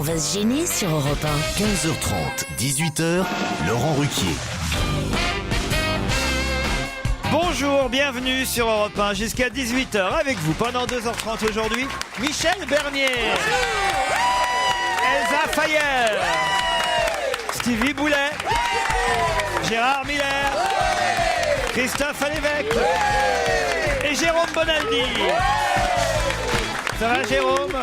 va se gêner sur Europe 1. 15h30, 18h, Laurent Ruquier. Bonjour, bienvenue sur Europe 1 jusqu'à 18h avec vous pendant 2h30 aujourd'hui. Michel Bernier, Elsa Fayer, Stevie Boulet, Gérard Miller, Christophe Alévèque et Jérôme Bonaldi. Ça va, Jérôme?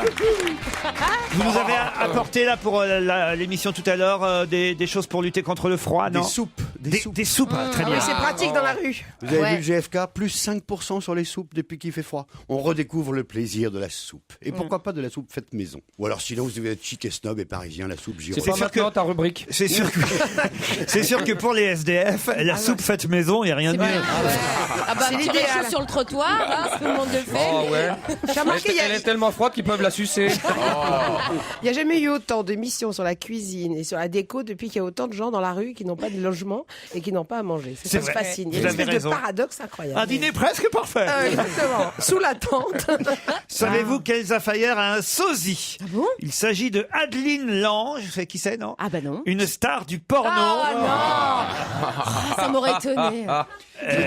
Vous nous avez apporté là pour l'émission tout à l'heure des choses pour lutter contre le froid, non? Des soupes. Des soupes, très bien. Oui, c'est pratique dans la rue. Vous avez vu le GFK, plus 5% sur les soupes depuis qu'il fait froid. On redécouvre le plaisir de la soupe. Et pourquoi pas de la soupe faite maison. Ou alors sinon, vous devez être chic et snob et parisien, la soupe Giraud. C'est pas maintenant ta rubrique. C'est sûr que pour les SDF, la soupe faite maison, il n'y a rien de mieux. C'est Tirer les l'idéal. choses sur le trottoir, hein, tout le monde le fait. Oh ouais. T'as remarqué, Elle est tellement froide qu'ils peuvent la sucer. il n'y a jamais eu autant d'émissions sur la cuisine et sur la déco depuis qu'il y a autant de gens dans la rue qui n'ont pas de logement et qui n'ont pas à manger. C'est Ça se vrai. fascine. Il y Vous a une avez espèce de raison. paradoxe incroyable. Un dîner presque parfait. Exactement. Sous la tente. Savez-vous qu'Elsa Fayer a un sosie? Ah bon? Il s'agit de Adeline Lange. Vous savez qui c'est, non? Ah bah non. Une star du porno. Ah non. Ça m'aurait étonné.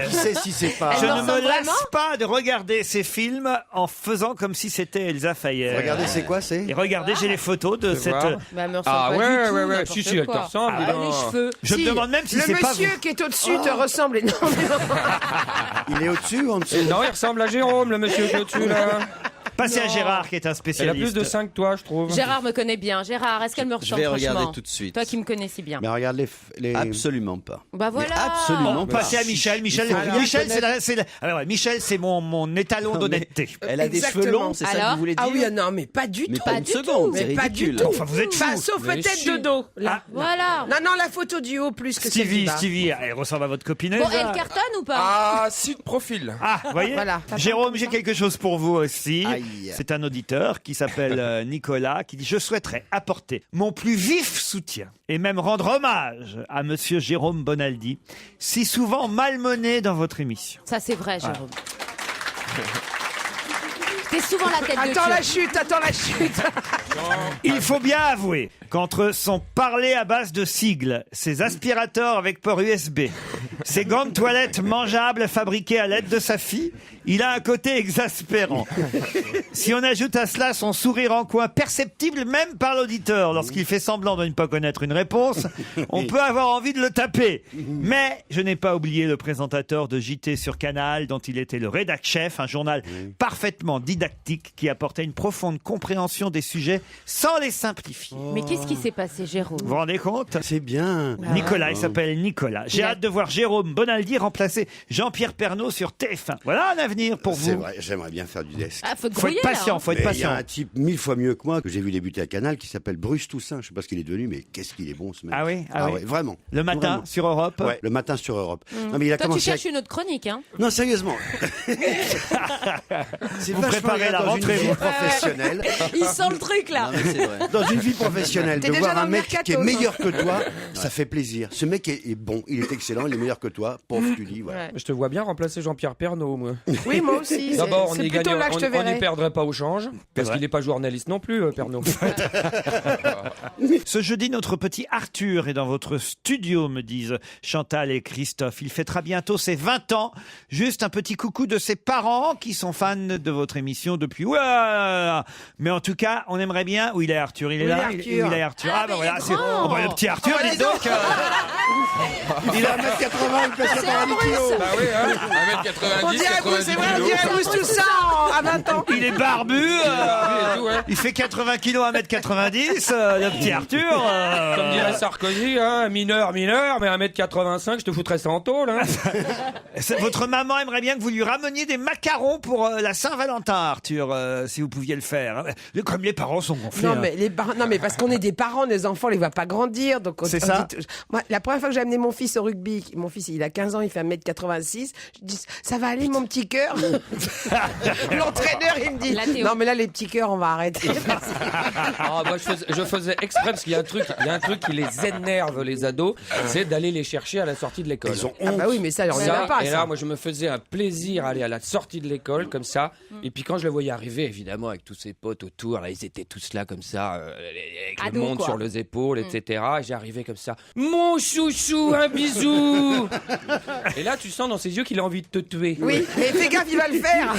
Qui sait si c'est pas... Je Elle ne ressemble me laisse vraiment pas de regarder ces films en faisant comme si c'était Elsa Fayer. Regardez, c'est quoi, c'est... Et regardez, j'ai les photos de cette... voir. Bah, elle me ressemble Ah pas ouais, du tout, ouais, n'importe si, elle te quoi. ressemble, dis Ah, donc. les cheveux. Je me Si, demande même si le c'est pas monsieur vous. qui est au-dessus te ressemble énormément. Il est au-dessus ou en dessous? Non, il ressemble à Jérôme, le monsieur qui est au-dessus, là. Passez à Gérard, qui est un Elle a spécialiste. plus de 5 que toi, je trouve. Gérard me connaît bien. Gérard, est-ce qu'elle me ressemble vais regarder franchement tout de suite. Toi qui me connais si bien. Mais regarde les... Absolument pas. Bah voilà. Mais absolument On pas. passait à Michel. Michel, Michel, c'est mon étalon d'honnêteté. Elle a des cheveux Exactement. longs, c'est ça que Alors vous voulez dire? Ah oui, non, mais pas du Mais tout. pas une seconde, c'est Mais pas du ridicule. tout. Enfin, vous êtes fous. Enfin, sauf Mais peut-être si. de dos. Là. Voilà. Non, la photo du haut plus que celle du bas. Stevie, elle ressemble à votre copine. Bon, Elsa. elle cartonne ou pas? Ah, si, de profil. Ah, vous voyez. Voilà. Jérôme, j'ai quelque chose pour vous aussi. Aïe. C'est un auditeur qui s'appelle Nicolas qui dit: je souhaiterais apporter mon plus vif soutien et même rendre hommage à monsieur Jérôme Bonaldi, si souvent malmené dans votre émission. Ça c'est vrai, Jérôme. T'es souvent la tête de Attends turc. la chute. Il faut bien avouer qu'entre son parler à base de sigles, ses aspirateurs avec port USB, ses gants de toilette mangeables fabriqués à l'aide de sa fille, il a un côté exaspérant. Si on ajoute à cela son sourire en coin, perceptible même par l'auditeur lorsqu'il fait semblant de ne pas connaître une réponse, on peut avoir envie de le taper. Mais je n'ai pas oublié le présentateur de JT sur Canal, dont il était le rédac-chef, un journal parfaitement didactique qui apportait une profonde compréhension des sujets sans les simplifier. Mais qu'est-ce qui s'est passé, Jérôme? Vous vous rendez compte? C'est bien. Nicolas, il s'appelle Nicolas. J'ai hâte de voir Jérôme Bonaldi remplacer Jean-Pierre Pernaut sur TF1. Voilà un avenir pour C'est vous. vrai, j'aimerais bien faire du desk. Ah, faut te Faut être grouiller, là, patient, hein. faut être Mais il y a patient. un type 1000 fois mieux que moi que j'ai vu débuter à Canal qui s'appelle Bruce Toussaint. Je sais pas ce qu'il est devenu, mais qu'est-ce qu'il est bon ce mec. Ah oui, ah oui. ouais, vraiment. Le matin Vraiment. sur Europe. Ouais, le matin sur Europe. Non, mais il a Toi, tu commencé. cherches une autre chronique, hein? Non, sérieusement. C'est Vous vachement préparez bien la dans rentrée, une vie vous. professionnelle. Il sent le truc, là. Non, mais c'est vrai. Dans une vie professionnelle, T'es de déjà voir dans un le mec mercato, qui est toi. meilleur que toi, ça fait plaisir. Ce mec est bon, il est excellent, il est meilleur que toi. Pauvre, tu dis, voilà. Ouais. Je te vois bien remplacer Jean-Pierre Pernaut, moi. Oui, moi aussi. D'abord, on C'est y plutôt gagne, là que je te on n'y verrai. perdrait pas au change, parce vrai. qu'il n'est pas journaliste non plus, Pernaut. Ce jeudi, notre petit Arthur est dans votre studio, me disent Chantal et Christophe. Il fêtera bientôt ses 20 ans. Juste un petit coucou de ses parents qui sont fans de votre émission depuis... Ouah. Mais en tout cas, on aimerait bien... Où il est Arthur? Il est Où là? il est Arthur? Où il est Arthur? Ah, Ah, bah mais voilà, il est c'est... grand. Oh, bah, le petit Arthur, Oh, dis donc. Il a 1m80, il pèse 90 kilos. Bah oui, hein. 1m90, On dirait Bruce, c'est vrai, on dirait Bruce Toussaint à 20 ans. Il est barbu. et tout, ouais. Il fait 80 kilos, 1m90. Le petit Arthur. Comme dirait Sarkozy, hein, mineur, mais 1m85, je te foutrais ça en tôle. Hein. Votre maman aimerait bien que vous lui rameniez des macarons pour la Saint-Valentin, Arthur, si vous pouviez le faire. Comme les parents sont gonflés. Non hein. mais, non mais parce qu'on est des parents, les enfants, on les voit pas grandir. Donc C'est ça. Moi, la première fois que j'ai amené mon fils au rugby, mon fils il a 15 ans, il fait 1m86, je dis ça va aller mon petit cœur. L'entraîneur il me dit La Théo. non mais là les petits cœurs on va arrêter. arrêtez. Merci. Ah, moi, je faisais exprès parce qu'il y a un truc qui les énerve, les ados, c'est d'aller les chercher à la sortie de l'école. Ils ont Ah honte. bah oui, mais ça, on est Ça, pas. et là, moi, je me faisais un plaisir à aller à la sortie de l'école, comme ça. Et puis, quand je le voyais arriver, évidemment, avec tous ses potes autour, là, ils étaient tous là, comme ça, avec le Ados, monde quoi. sur les épaules, etc. Et j'arrivais comme ça. Mon chouchou, un bisou! Et là, tu sens dans ses yeux qu'il a envie de te tuer. Oui, mais fais gaffe, il va le faire.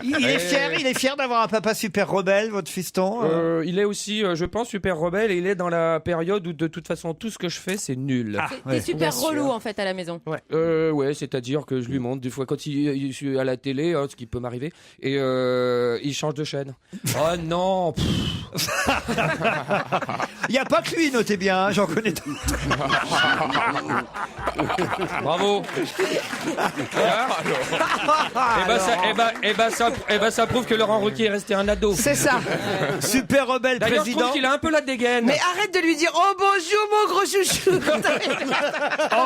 Il est fier d'avoir un papa super rebelle, votre fiston. Il est aussi, je pense, super rebelle et il est dans la période où de toute façon tout ce que je fais c'est nul. Ah, T'es ouais. super bien relou sûr. en fait à la maison. Ouais, c'est-à-dire que je lui montre des fois quand il suis à la télé, ce qui peut m'arriver, et il change de chaîne. Oh non, Il n'y a pas que lui, notez bien, hein, j'en connais d'autres. bravo. Et ben ça prouve que Laurent Ruquier est resté un ado. C'est ça. Super rebelle D'ailleurs, je président. trouve qu'il a un peu la dégaine. Mais arrête de lui dire oh bonjour mon gros chouchou.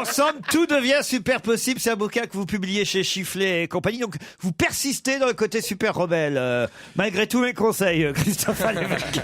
Ensemble, tout devient super possible. C'est un bouquin que vous publiez chez Chifflet et compagnie. Donc, vous persistez dans le côté super rebelle. Malgré tous mes conseils, Christophe Alévèque.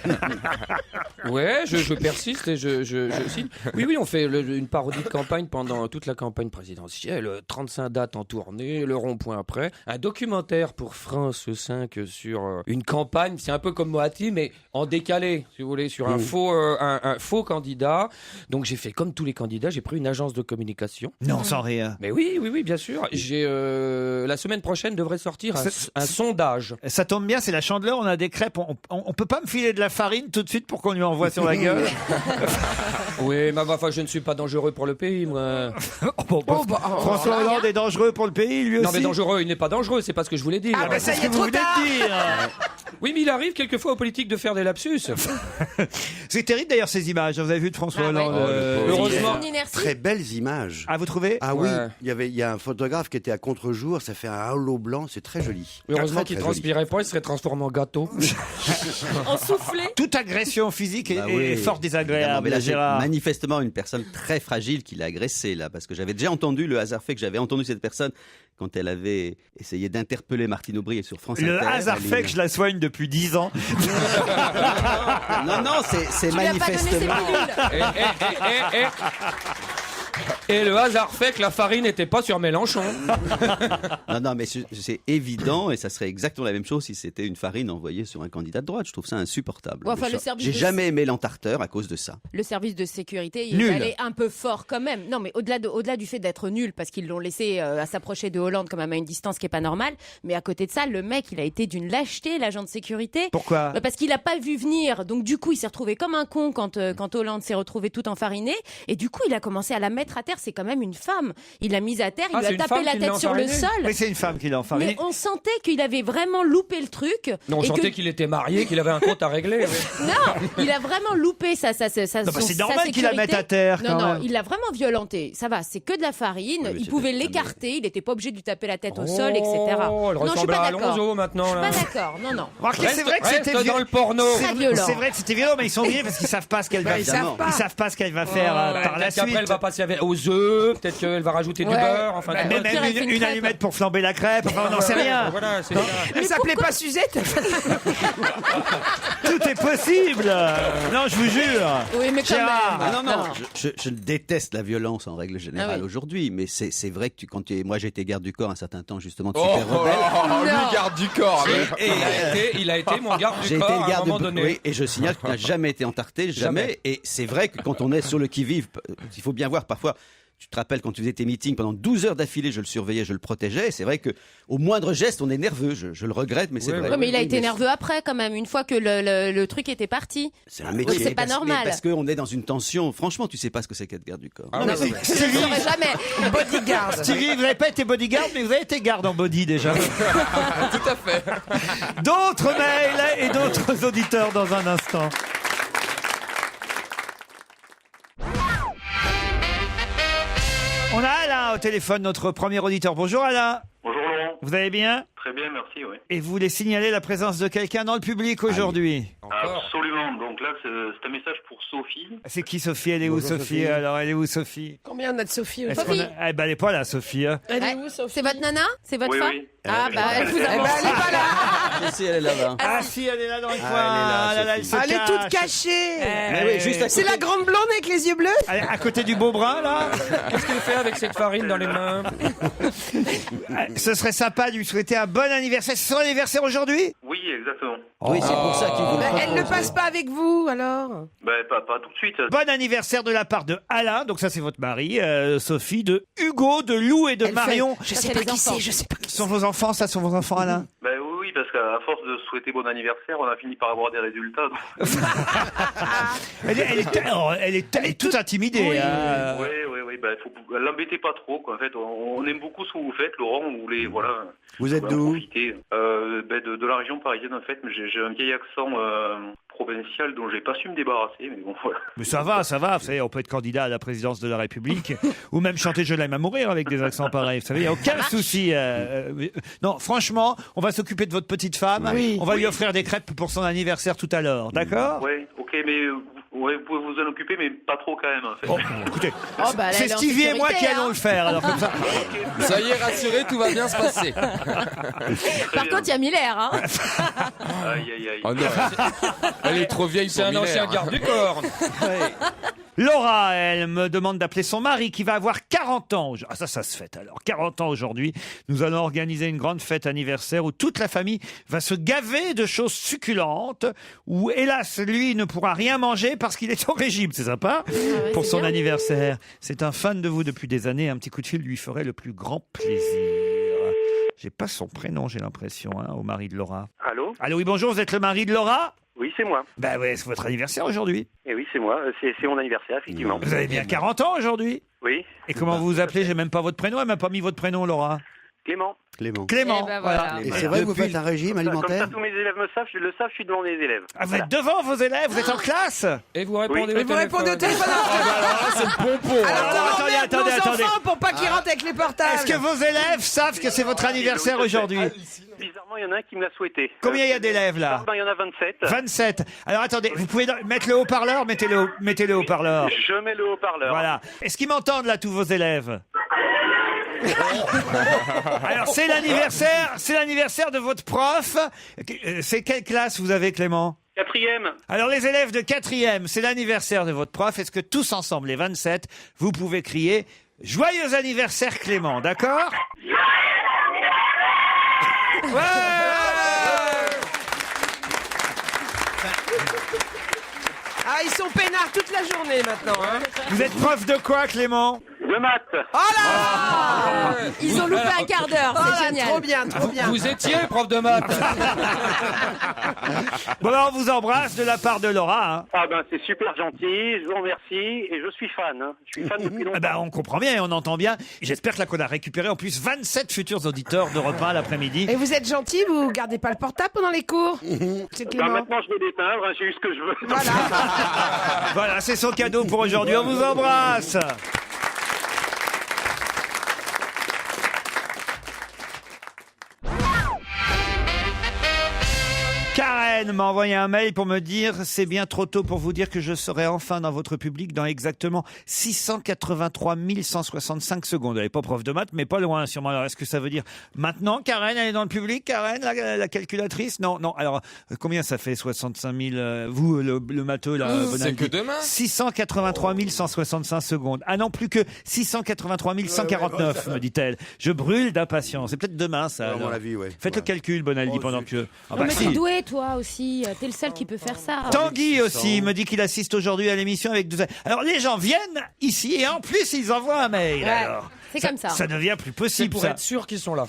Ouais, je persiste et je signe. Oui, on fait une parodie de campagne pendant toute la campagne présidentielle. 35 dates en tournée, le rond-point après. Un documentaire pour France 5 sur une campagne. C'est un peu comme Moati, mais en décalé, si vous voulez, sur un faux candidat. Donc j'ai fait comme tous les candidats, j'ai pris une agence de communication. Non, sans rien. Mais oui, bien sûr. J'ai la semaine prochaine devrait sortir un sondage. Ça tombe bien, c'est la Chandeleur, on a des crêpes. On peut pas me filer de la farine tout de suite pour qu'on lui envoie sur la gueule. Oui, mais enfin, je ne suis pas dangereux pour le pays, moi. François Hollande est dangereux pour le pays, lui aussi. Non, mais dangereux, il n'est pas dangereux, c'est pas ce que je voulais dire. Ah bah ça C'est y ce est, que vous trop venez tard. de dire. Oui, mais il arrive quelquefois aux politiques de faire des lapsus. C'est terrible d'ailleurs ces images. Vous avez vu de François Ah ouais. Hollande. Heureusement. Son inertie. Très belles images. Ah, vous trouvez? Ah oui, Ouais. il y a un photographe qui était à contre-jour, ça fait un halo blanc, c'est très joli. Heureusement Très, qu'il très transpirait pas, il serait transformé en gâteau. En soufflé. Toute agression physique est, Bah est oui. fort Non, désagréable, mais là, c'est Gérard. manifestement une personne très fragile qui l'a agressé là, parce que j'avais déjà entendu le hasard fait que j'avais entendu cette personne quand elle avait essayé d'interpeller Martine Aubry sur France Le Inter. hasard Elle fait est- que je la soigne depuis 10 ans. Non, c'est Tu lui as pas donné ses manifestement. pilules. Et le hasard fait que la farine n'était pas sur Mélenchon. Non, mais c'est évident et ça serait exactement la même chose si c'était une farine envoyée sur un candidat de droite. Je trouve ça insupportable. Ouais, enfin, le service J'ai de- jamais aimé l'entarteur à cause de ça. Le service de sécurité, il Nul. est allé un peu fort quand même. Non, mais au-delà du fait d'être nul, parce qu'ils l'ont laissé à s'approcher de Hollande quand même à une distance qui est pas normale. Mais à côté de ça, le mec, il a été d'une lâcheté, l'agent de sécurité. Pourquoi? Parce qu'il a pas vu venir. Donc du coup, il s'est retrouvé comme un con quand Hollande s'est retrouvé tout enfariné. Et du coup, il a commencé à la mettre à terre. C'est quand même une femme. Il l'a mise à terre, il Ah, lui c'est a une tapé femme la qui l'a tête sur le enfarinée sol. Mais c'est une femme qui l'a enfariné. Mais on sentait qu'il avait vraiment loupé le truc. Non, on et sentait que- qu'il était marié, qu'il avait un compte à régler. Non, il a vraiment loupé sa Non, bah, c'est sa normal qu'il la sécurité. mette à terre, Non, quand non, même. il l'a vraiment violenté. Ça va, c'est que de la farine. mais Il c'est pouvait peut-être- l'écarter. Il n'était pas obligé de lui taper la tête au sol, etc. Oh, elle Non, je suis ressemble pas à d'accord. Alonso maintenant. Je suis Là. pas d'accord. Non, non. Remarquez, c'est vrai que Reste c'était dans le porno. C'est- Très violent. C'est vrai que c'était violent, mais ils sont vieux parce qu'ils savent pas ce qu'elle va Bah, ils faire. savent pas. Ils savent pas ce qu'elle va faire par la Peut-être qu'après, suite. elle va passer aux œufs, peut-être qu'elle va rajouter du Ouais. beurre. Enfin, Mais Au pire, même elle fait une une crêpe. allumette pour flamber la crêpe. Enfin, on n'en sait rien. Voilà, c'est ça. Elle s'appelait pas Suzette. Tout est possible. Non, je vous jure. Oui, mais quand Gérard. même. Ah non, je déteste la violence en règle générale Ah oui. aujourd'hui, mais c'est vrai que moi j'ai été garde du corps un certain temps justement de Oh, super rebelle. lui garde du corps. Et, Il a été mon garde j'ai du été corps le à un garde moment du donné. oui, et je signale qu'il n'a jamais été entarté, jamais. Et c'est vrai que quand on est sur le qui-vive, il faut bien voir parfois. Tu te rappelles quand tu faisais tes meetings pendant 12 heures d'affilée, je le surveillais, je le protégeais. Et c'est vrai que au moindre geste, on est nerveux. Je le regrette, mais c'est Oui, vrai. Ouais, mais il a Oui, été nerveux après, quand même, une fois que le truc était parti. C'est un métier. C'est pas parce- normal. mais parce qu'on est dans une tension. Franchement, tu sais pas ce que c'est qu'être garde du corps. Ah, Non, mais oui, je ne le saurais jamais. Bodyguard. Stevie, vous n'avez pas été bodyguard, mais vous avez été garde en body déjà. Tout à fait. D'autres mails et d'autres auditeurs dans un instant. On a Alain au téléphone, notre premier auditeur. Bonjour Alain, Bonjour Laurent. vous allez bien? Très bien, merci, oui. Et vous voulez signaler la présence de quelqu'un dans le public aujourd'hui? Encore. Absolument. Donc là, c'est un message pour Sophie. C'est qui Sophie? Elle est où Sophie? Alors elle est où Sophie? Combien on a de Sophie Est-ce aujourd'hui qu'on a- Eh ben, elle est pas là Sophie. Hein. Elle est Ouais. où Sophie? C'est votre nana? C'est votre Oui, femme? oui. Ah bah elle vous a Eh ben, elle est pas là. Je sais, elle est là-bas. Ah si, elle est là dans le coin. elle est là, Ah là là, elle Sophie. se Elle est toute cache. cachée. Mais oui, juste à C'est côté. la grande blonde avec les yeux bleus. Elle est à côté du beau brun, là. Qu'est-ce qu'il fait avec cette farine dans les mains? Ce serait sympa de lui souhaiter un bon anniversaire. C'est son anniversaire aujourd'hui? Oui, exactement. Oui, c'est pour ça qu'il vous le Mais elle ne propose. passe pas avec vous, alors. Ben, pas tout de suite. Bon anniversaire de la part de Alain, donc ça c'est votre mari, Sophie, de Hugo, de Lou et de Elle Marion. fait, je Ça, sais c'est pas les qui enfants. c'est, je sais pas qui Ce sont vos enfants, ça sont vos enfants, Alain? Ben oui, parce qu'à force de souhaiter bon anniversaire, on a fini par avoir des résultats. donc. Elle est toute intimidée. Oui. hein. Oui. Ben, faut l'embêter pas trop, quoi. En fait, on aime beaucoup ce que vous faites, Laurent. On voulait, voilà. Vous êtes voilà, d'où? profiter. De la région parisienne, en fait. Mais j'ai un vieil accent provincial dont j'ai pas su me débarrasser. Mais bon, voilà. Mais ça va, vous savez, on peut être candidat à la présidence de la République ou même chanter Je l'aime à mourir avec des accents pareils. Vous savez, il n'y a aucun souci. Non, franchement, on va s'occuper de votre petite femme. Oui. On va lui offrir des crêpes pour son anniversaire tout à l'heure, d'accord? Ouais, ok, mais ouais, vous pouvez vous en occuper, mais pas trop quand même, en fait. Bon, écoutez, Oh, bah, elle c'est est en Stevie et moi qui sécurité, allons hein. le faire. Alors comme ça. Ça y est, rassuré, tout va bien se passer. Par contre, il y a Miller, hein. Aïe. Oh non, elle est trop vieille, C'est pour un Miller. ancien garde du corps. Laura, elle me demande d'appeler son mari qui va avoir 40 ans. Ah ça se fête alors. 40 ans aujourd'hui. Nous allons organiser une grande fête anniversaire où toute la famille va se gaver de choses succulentes. Où hélas, lui ne pourra rien manger parce qu'il est au régime. C'est sympa ouais, pour c'est son bien. anniversaire. C'est un fan de vous depuis des années. Un petit coup de fil lui ferait le plus grand plaisir. J'ai pas son prénom, j'ai l'impression, au mari de Laura. Allô? Allô, oui, bonjour, vous êtes le mari de Laura? Oui, c'est moi. Ben ouais, c'est votre anniversaire aujourd'hui. Et oui, c'est moi. C'est mon anniversaire, effectivement. Vous avez bien 40 ans aujourd'hui. Oui, Et comment vous vous appelez? J'ai même pas votre prénom, elle m'a pas mis votre prénom, Laura. Clément. Clément. Clément. Eh ben voilà. Et c'est vrai que vous faites un régime Comme ça, alimentaire? tous mes élèves le savent, je suis devant mes élèves. Ah, vous êtes devant vos élèves, vous êtes en classe? Et vous répondez Oui. au Vous répondez au téléphone. C'est le pompon. Alors, attendez, on emmerde nos attendez. enfants pour pas qu'ils rentrent avec les portables. Est-ce que vos élèves savent que c'est votre anniversaire aujourd'hui? Bizarrement, il y en a un qui me l'a souhaité. Combien il y a d'élèves là? Il y en a 27. 27. Alors attendez, vous pouvez mettre le haut-parleur? Mettez le haut-parleur. Je mets le haut-parleur. Voilà. Est-ce qu'ils m'entendent là, tous vos élèves? Alors c'est l'anniversaire de votre prof. C'est quelle classe vous avez, Clément? 4e. Alors les élèves de 4e, c'est l'anniversaire de votre prof. Est-ce que tous ensemble, les 27, vous pouvez crier Joyeux anniversaire Clément, d'accord? Ouais. Ah, ils sont peinards toute la journée maintenant. Hein. Vous êtes prof de quoi, Clément? De maths. Oh là Ils ont loupé un quart d'heure, Oh c'est là, génial. trop bien, trop bien. Vous étiez prof de maths. Bon, alors, on vous embrasse de la part de Laura. Hein. Ah ben c'est super gentil, je vous remercie et je suis fan. Je suis fan depuis longtemps. Ah ben, on comprend bien et on entend bien. J'espère que là, qu'on a récupéré en plus 27 futurs auditeurs de repas l'après-midi. Et vous êtes gentil, vous gardez pas le portable pendant les cours? C'est Ben, Clément. maintenant je vais l'éteindre, j'ai eu ce que je veux. Voilà. Voilà, c'est son cadeau pour aujourd'hui. On vous embrasse. Karen m'a envoyé un mail pour me dire c'est bien trop tôt pour vous dire que je serai enfin dans votre public dans exactement 683 165 secondes. Elle n'est pas prof de maths, mais pas loin sûrement. Alors est-ce que ça veut dire maintenant Karen, elle est dans le public? Karen, la calculatrice? Non. Alors combien ça fait 65 000 vous, le matheux là, C'est Bonaldi? que demain. 683 165 secondes. Ah non, plus que 683 149, me dit-elle. Je brûle d'impatience. C'est peut-être demain ça. À mon alors. avis, ouais. Faites le calcul, Bonaldi, pendant que... Ah Non, bah mais si. t'es doué, toi aussi. T'es le seul qui peut faire ça. Tanguy aussi me dit qu'il assiste aujourd'hui à l'émission avec deux... Alors les gens viennent ici et en plus ils envoient un mail. Ouais, Alors. c'est comme ça. Ça devient plus C'est possible pour ça. être sûr qu'ils sont là.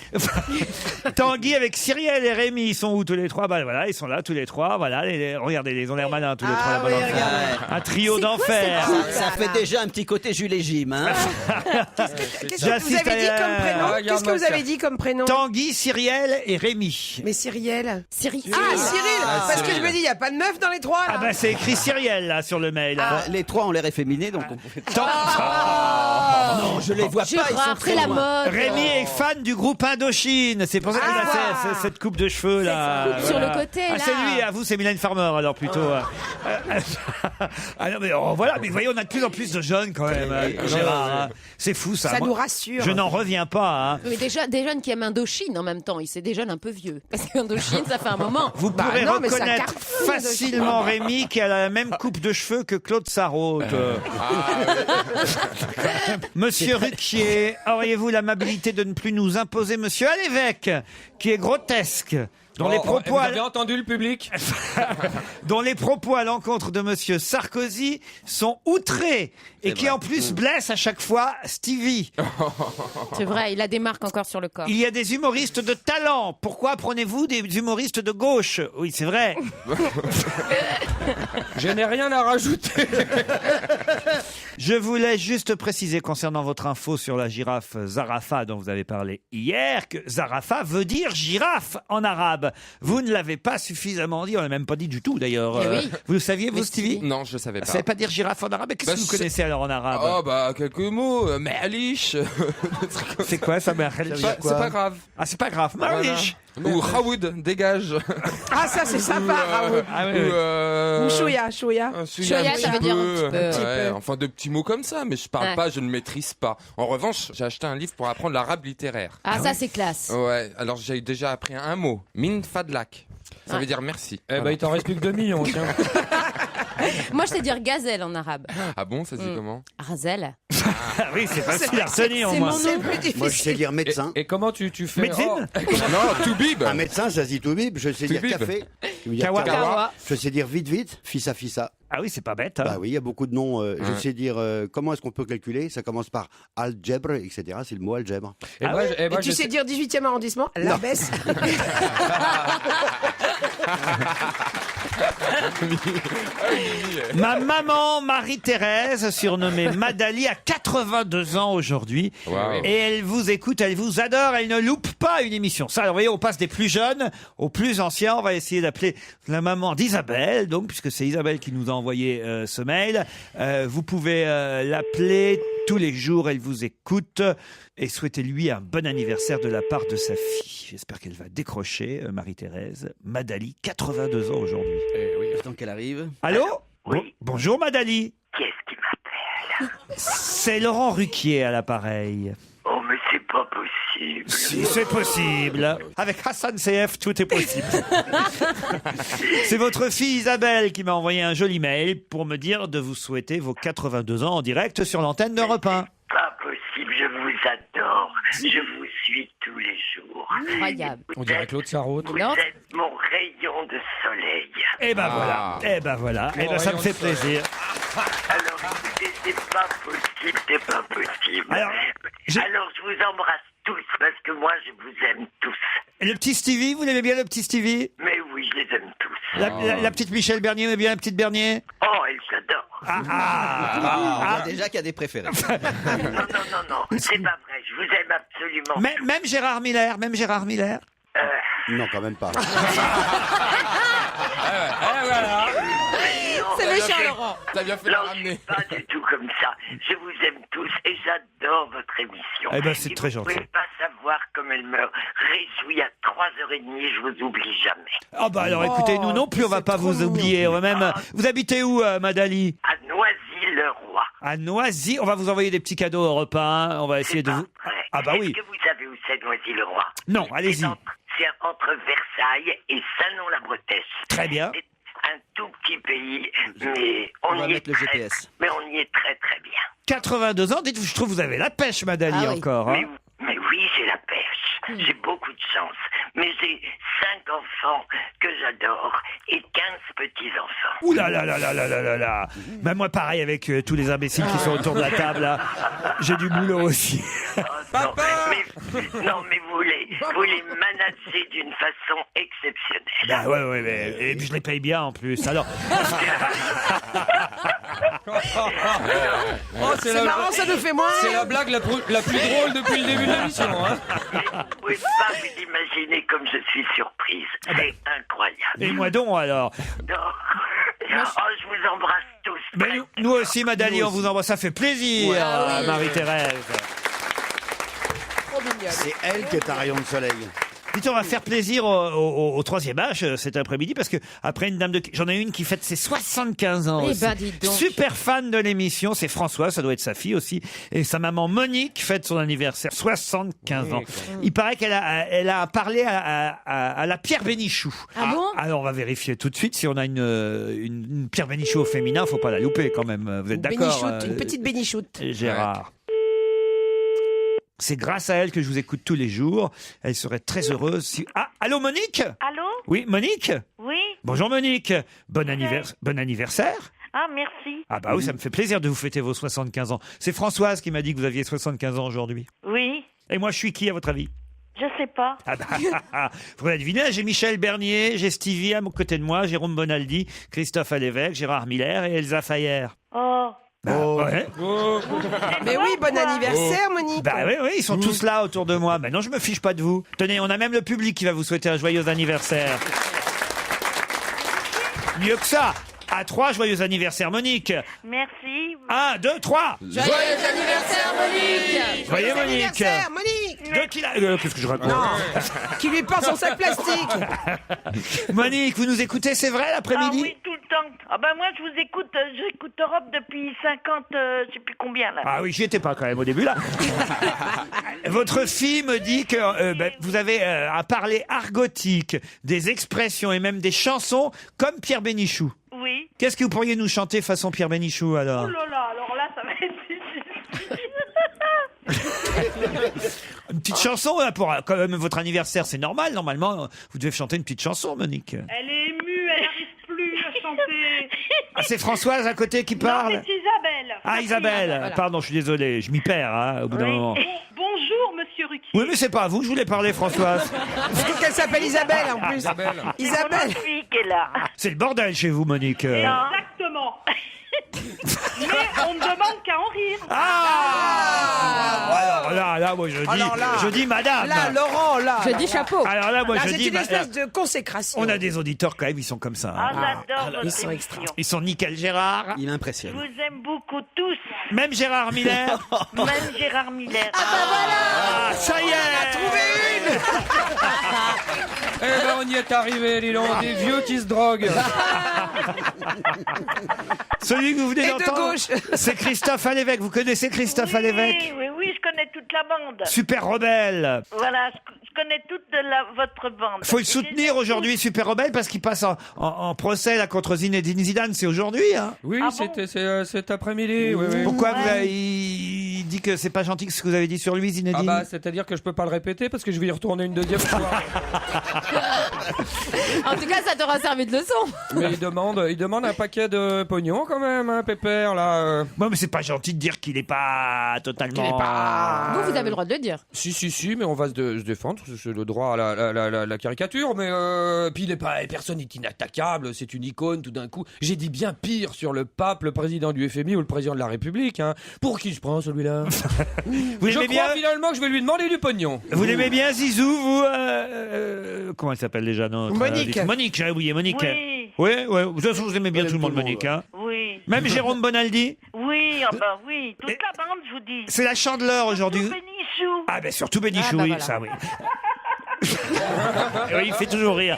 Tanguy avec Cyrielle et Rémi, ils sont où tous les trois? Bah voilà, ils sont là tous les trois. Voilà, regardez, ils ont l'air malins tous les trois. Ah là-bas oui, dans le fond. regardez. Un trio C'est quoi d'enfer. cette Ça fait déjà un petit côté Jules et Jim, hein. Qu'est-ce que vous J'assiste avez dit à- comme prénom? Regarde, Qu'est-ce que vous Marcia. avez dit comme prénom? Tanguy, Cyrielle et Rémi. Mais Cyrielle. Cyril. Ah, Cyril. Parce que Cyril. je me dis, il n'y a pas de meuf dans les trois. Ah Là. bah c'est écrit Cyrielle là sur le mail. Ah. là. Les trois ont l'air efféminés, donc on peut... Tan- Non, je les vois pas, ils sont Gérard, très c'est la loin. mode. Rémi est fan du groupe Indochine. C'est pour ça qu'il a cette coupe de cheveux là. Cette coupe sur le côté, Ah, là. c'est lui. À vous, c'est Mylène Farmer alors plutôt. Ah non, mais voilà, mais voyez, on a de plus en plus de jeunes quand même, Gérard. Hein. C'est fou ça. Ça Moi, nous rassure. Je n'en reviens pas. Hein. Mais déjà, des jeunes qui aiment Indochine en même temps, c'est des jeunes un peu vieux. Parce qu'Indochine, ça fait un moment. Vous pourrez non, mais ça reconnaître cartonne, facilement Rémi qui a la même coupe de cheveux que Claude Sarraute. Monsieur Ruquier, auriez-vous l'amabilité de ne plus nous imposer Monsieur Alévêque, qui est grotesque, dont les propos Vous avez entendu le public? dont les propos à l'encontre de Monsieur Sarkozy sont outrés et qui en plus blessent à chaque fois Stevie. C'est vrai, il a des marques encore sur le corps. Il y a des humoristes de talent. Pourquoi prenez-vous des humoristes de gauche? Oui, c'est vrai. Je n'ai rien à rajouter. Je voulais juste préciser concernant votre info sur la girafe Zarafa dont vous avez parlé hier que Zarafa veut dire girafe en arabe. Vous ne l'avez pas suffisamment dit, on l'a même pas dit du tout d'ailleurs. Eh oui. Vous le saviez, vous, Stevie? Non, je savais pas. Ça ne savait pas dire girafe en arabe. Qu'est-ce que vous connaissez alors en arabe? Oh bah quelques mots, ma'alish. C'est quoi ça, C'est pas grave. Ah, c'est pas grave. Marish. Ou Raoud, dégage. Ah, ça, c'est sympa, Raoul. Ou chouya. Chouya, ça veut dire un petit peu. Ouais, enfin de petits mots comme ça, mais je parle pas, je ne maîtrise pas. En revanche, j'ai acheté un livre pour apprendre l'arabe littéraire. Ah, ça, c'est classe. Ouais, alors j'ai déjà appris un mot, min fadlak. Ça veut dire merci. Eh ben, il t'en reste plus que 2 millions, tiens. Moi, je sais dire gazelle en arabe. Ah bon, ça se dit comment? Razel. Ah oui, c'est facile à retenir au moins. C'est plus difficile. Moi, je sais dire médecin. Et comment tu fais? Médecine? Non, toubib. Un médecin, ça se dit toubib. Je sais dire Toubib. café. Je veux dire Kawa. Kawa. Je sais dire vite, fissa. Ah oui, c'est pas bête. Hein. Bah oui, il y a beaucoup de noms. Je sais dire comment est-ce qu'on peut calculer. Ça commence par algèbre, etc. C'est le mot algèbre. Et moi, Et tu sais dire 18e arrondissement? La baisse. Ma maman, Marie-Thérèse, surnommée Madali, a 82 ans aujourd'hui. Wow. Et elle vous écoute, elle vous adore, elle ne loupe pas une émission. Ça, alors, vous voyez, on passe des plus jeunes aux plus anciens. On va essayer d'appeler la maman d'Isabelle, donc, puisque c'est Isabelle qui nous a envoyé ce mail. Vous pouvez l'appeler tous les jours, elle vous écoute. Et souhaitez-lui un bon anniversaire de la part de sa fille. J'espère qu'elle va décrocher, Marie-Thérèse. Madali, 82 ans aujourd'hui. Tant qu'elle arrive. Allô? Oui. Bonjour Madali. Qu'est-ce qui m'appelle? C'est Laurent Ruquier à l'appareil. Oh, mais c'est pas possible. Si c'est possible. Avec Hassan CF, tout est possible. C'est votre fille Isabelle qui m'a envoyé un joli mail pour me dire de vous souhaiter vos 82 ans en direct sur l'antenne d'Europe 1. Pas possible, je vous adore. Je vous suis tous les jours. Incroyable. On dirait Claude Sarraute. Vous Non. êtes mon rayon de soleil. Et ben voilà. Et ben voilà. Et ben ça me fait plaisir. Alors écoutez, c'est pas possible, c'est pas possible. Alors, Alors je vous embrasse tous parce que moi je vous aime tous. Et le petit Stevie, vous l'aimez bien le petit Stevie? Mais oui, je les aime tous. La petite Michel Bernier, aimez bien la petite Bernier? Oh, elle s'adore. On voit déjà qu'il y a des préférés. Non, c'est pas vrai, je vous aime absolument. Même Gérard Miller, Non, quand même pas. C'est méchant, Laurent. T'as bien fait de la Non, je ramener. suis pas du tout comme ça. Je vous aime tous et j'adore votre émission. Eh ben, c'est Et très vous gentil. pouvez pas savoir comme elle me réjouit à 3h30 et je vous oublie jamais. Ah bah alors écoutez, nous non plus on va pas vous oublier. On va même. Vous habitez où, Madali? À Noisy-le-Roi. À Noisy. On va vous envoyer des petits cadeaux Europe 1. On va essayer de Pas vous. vrai. Ah bah oui. Est-ce que vous savez où c'est Noisy-le-Roi? Non, allez-y. C'est entre Versailles et Saint-Nom-la-Bretèche. Très bien. C'est un tout petit pays, mais on va y est mettre le très, GPS. mais on y est très très bien. 82 ans. Dites-vous, je trouve que vous avez la pêche, Madali, Ah oui. encore. Hein. Mais oui, j'ai la pêche. J'ai beaucoup de chance. Mais j'ai 5 enfants que j'adore et 15 petits-enfants. Ouh là là là là là là là là. Même moi, pareil avec tous les imbéciles qui sont autour de la table. Là. J'ai du boulot aussi. Non, mais vous les managez d'une façon exceptionnelle. Bah ouais, mais, et puis je les paye bien en plus. Alors, C'est marrant, ça nous fait moins. C'est la blague la plus drôle depuis le début de l'émission. Hein. Vous pouvez pas vous imaginer comme je suis surprise. C'est incroyable. et moi donc alors. Oh, je vous embrasse tous. Mais nous aussi, Madali, on vous envoie. Ça fait plaisir, Marie-Thérèse. Trop mignonne. C'est elle qui est un rayon de soleil. Dites, on va faire plaisir au troisième âge cet après-midi parce que après j'en ai une qui fête ses 75 ans. Eh aussi. ben, dis donc. Super fan de l'émission, c'est François, ça doit être sa fille aussi, et sa maman Monique fête son anniversaire, 75 ans. Il paraît qu'elle a parlé à la Pierre Bénichou. Ah bon? Alors on va vérifier tout de suite si on a une Pierre Bénichou au féminin, faut pas la louper quand même. Vous êtes d'accord? Bénichoute, une petite bénichoute. Gérard. C'est grâce à elle que je vous écoute tous les jours. Elle serait très heureuse si... Ah, allô Monique? Allô? Oui, Monique? Oui? Bonjour Monique. Bon anniversaire. Ah, merci. Ah bah oui, ça me fait plaisir de vous fêter vos 75 ans. C'est Françoise qui m'a dit que vous aviez 75 ans aujourd'hui. Oui? Et moi, je suis qui à votre avis? Je sais pas. Ah bah, faudrait deviner, j'ai Michel Bernier, j'ai Stevie à côté de moi, Jérôme Bonaldi, Christophe Alévèque, Gérard Miller et Elsa Fayer. Oh. Bah, ouais. Mais oui, bon anniversaire, Monique. Bah oui, ils sont tous là autour de moi. Non, je me fiche pas de vous. Tenez, on a même le public qui va vous souhaiter un joyeux anniversaire. Mieux que ça. À 3, joyeux anniversaire Monique. Merci. 1, 2, 3. Joyeux anniversaire, Monique. Joyeux Monique. Anniversaire, Monique. Qu'est-ce que je raconte? Non, qui lui porte son sac plastique. Monique, vous nous écoutez, c'est vrai, Ah l'après-midi? oui, tout le temps. Ah ben moi, je vous écoute, j'écoute Europe depuis 50, je sais plus combien là. Ah oui, j'y étais pas quand même au début là. Votre fille me dit que vous avez un parler argotique, des expressions et même des chansons comme Pierre Bénichou. Oui. Qu'est-ce que vous pourriez nous chanter façon Pierre Bénichou alors? Oh là là, alors là, ça va être difficile. Une petite chanson là pour quand même votre anniversaire, c'est normal. Normalement, vous devez chanter une petite chanson, Monique. Elle est émue, elle n'arrive plus à chanter. Ah, c'est Françoise à côté qui parle? Non, c'est Isabelle. Ah, Isabelle. Voilà. Pardon, je suis désolé, je m'y perds au bout d'un moment. Bonjour, monsieur Ruquier. Oui, mais c'est pas à vous que je voulais parler, Françoise. Surtout qu'elle s'appelle Isabelle en plus. Isabelle. C'est mon Isabelle. autre fille qui est là. C'est le bordel chez vous, Monique. Exactement. Mais on ne demande qu'à en rire. Alors là, moi Alors là. je dis madame. Là, Laurent, là. Je dis chapeau. Alors là, moi Là, je c'est dis une espèce de consécration. on a des auditeurs quand même, ils sont comme ça. Ah, hein. j'adore ils votre sont émission. Ils sont nickel Gérard, Il Je m'impressionne. vous aime beaucoup tous. même Gérard Miller. Même Gérard Miller. Ah, ça y est. Eh ben, on y est arrivé, dis donc, des vieux qui se droguent. Celui que vous venez Et de d'entendre, gauche. c'est Christophe Alévèque. Vous connaissez Christophe Alévèque? Oui, je connais toute la bande. Super Rebelle. Voilà, je connais toute votre bande. Faut le Et soutenir aujourd'hui, Super Rebelle, parce qu'il passe en procès là, contre Zinedine Zidane. C'est aujourd'hui, hein? Oui, Ah c'était cet après-midi. Oui, oui. Pourquoi vous Ouais. avez- il dit que c'est pas gentil ce que vous avez dit sur lui, Zinedine? Ah bah, c'est-à-dire que je peux pas le répéter parce que je vais y retourner une deuxième fois. En tout cas, ça t'aura servi de leçon. Mais il demande un paquet de pognon quand même, hein, Pépère, là. Bon, mais c'est pas gentil de dire qu'il est pas totalement. Vous avez le droit de le dire. Si, mais on va se défendre, c'est le droit à la caricature, mais puis il est pas, personne n'est inattaquable, c'est une icône tout d'un coup. J'ai dit bien pire sur le pape, le président du FMI ou le président de la République, hein. Pour qui je prends celui-là? Vous Je l'aimez bien? crois finalement que je vais lui demander du pognon. Vous l'aimez bien, Zizou, vous comment elle s'appelle déjà, notre Monique. Monique, j'ai oublié, Monique. Oui. Ouais. De toute façon, vous aimez bien tout le monde, Monique. Hein. Oui. Même Jérôme Bonaldi. Oui, ah bah oui, toute la bande, je vous dis. C'est la Chandeleur aujourd'hui. Bénichou. Ah ben surtout Bénichou, Ah, bah oui, voilà. ça oui. Oui, il fait toujours rire.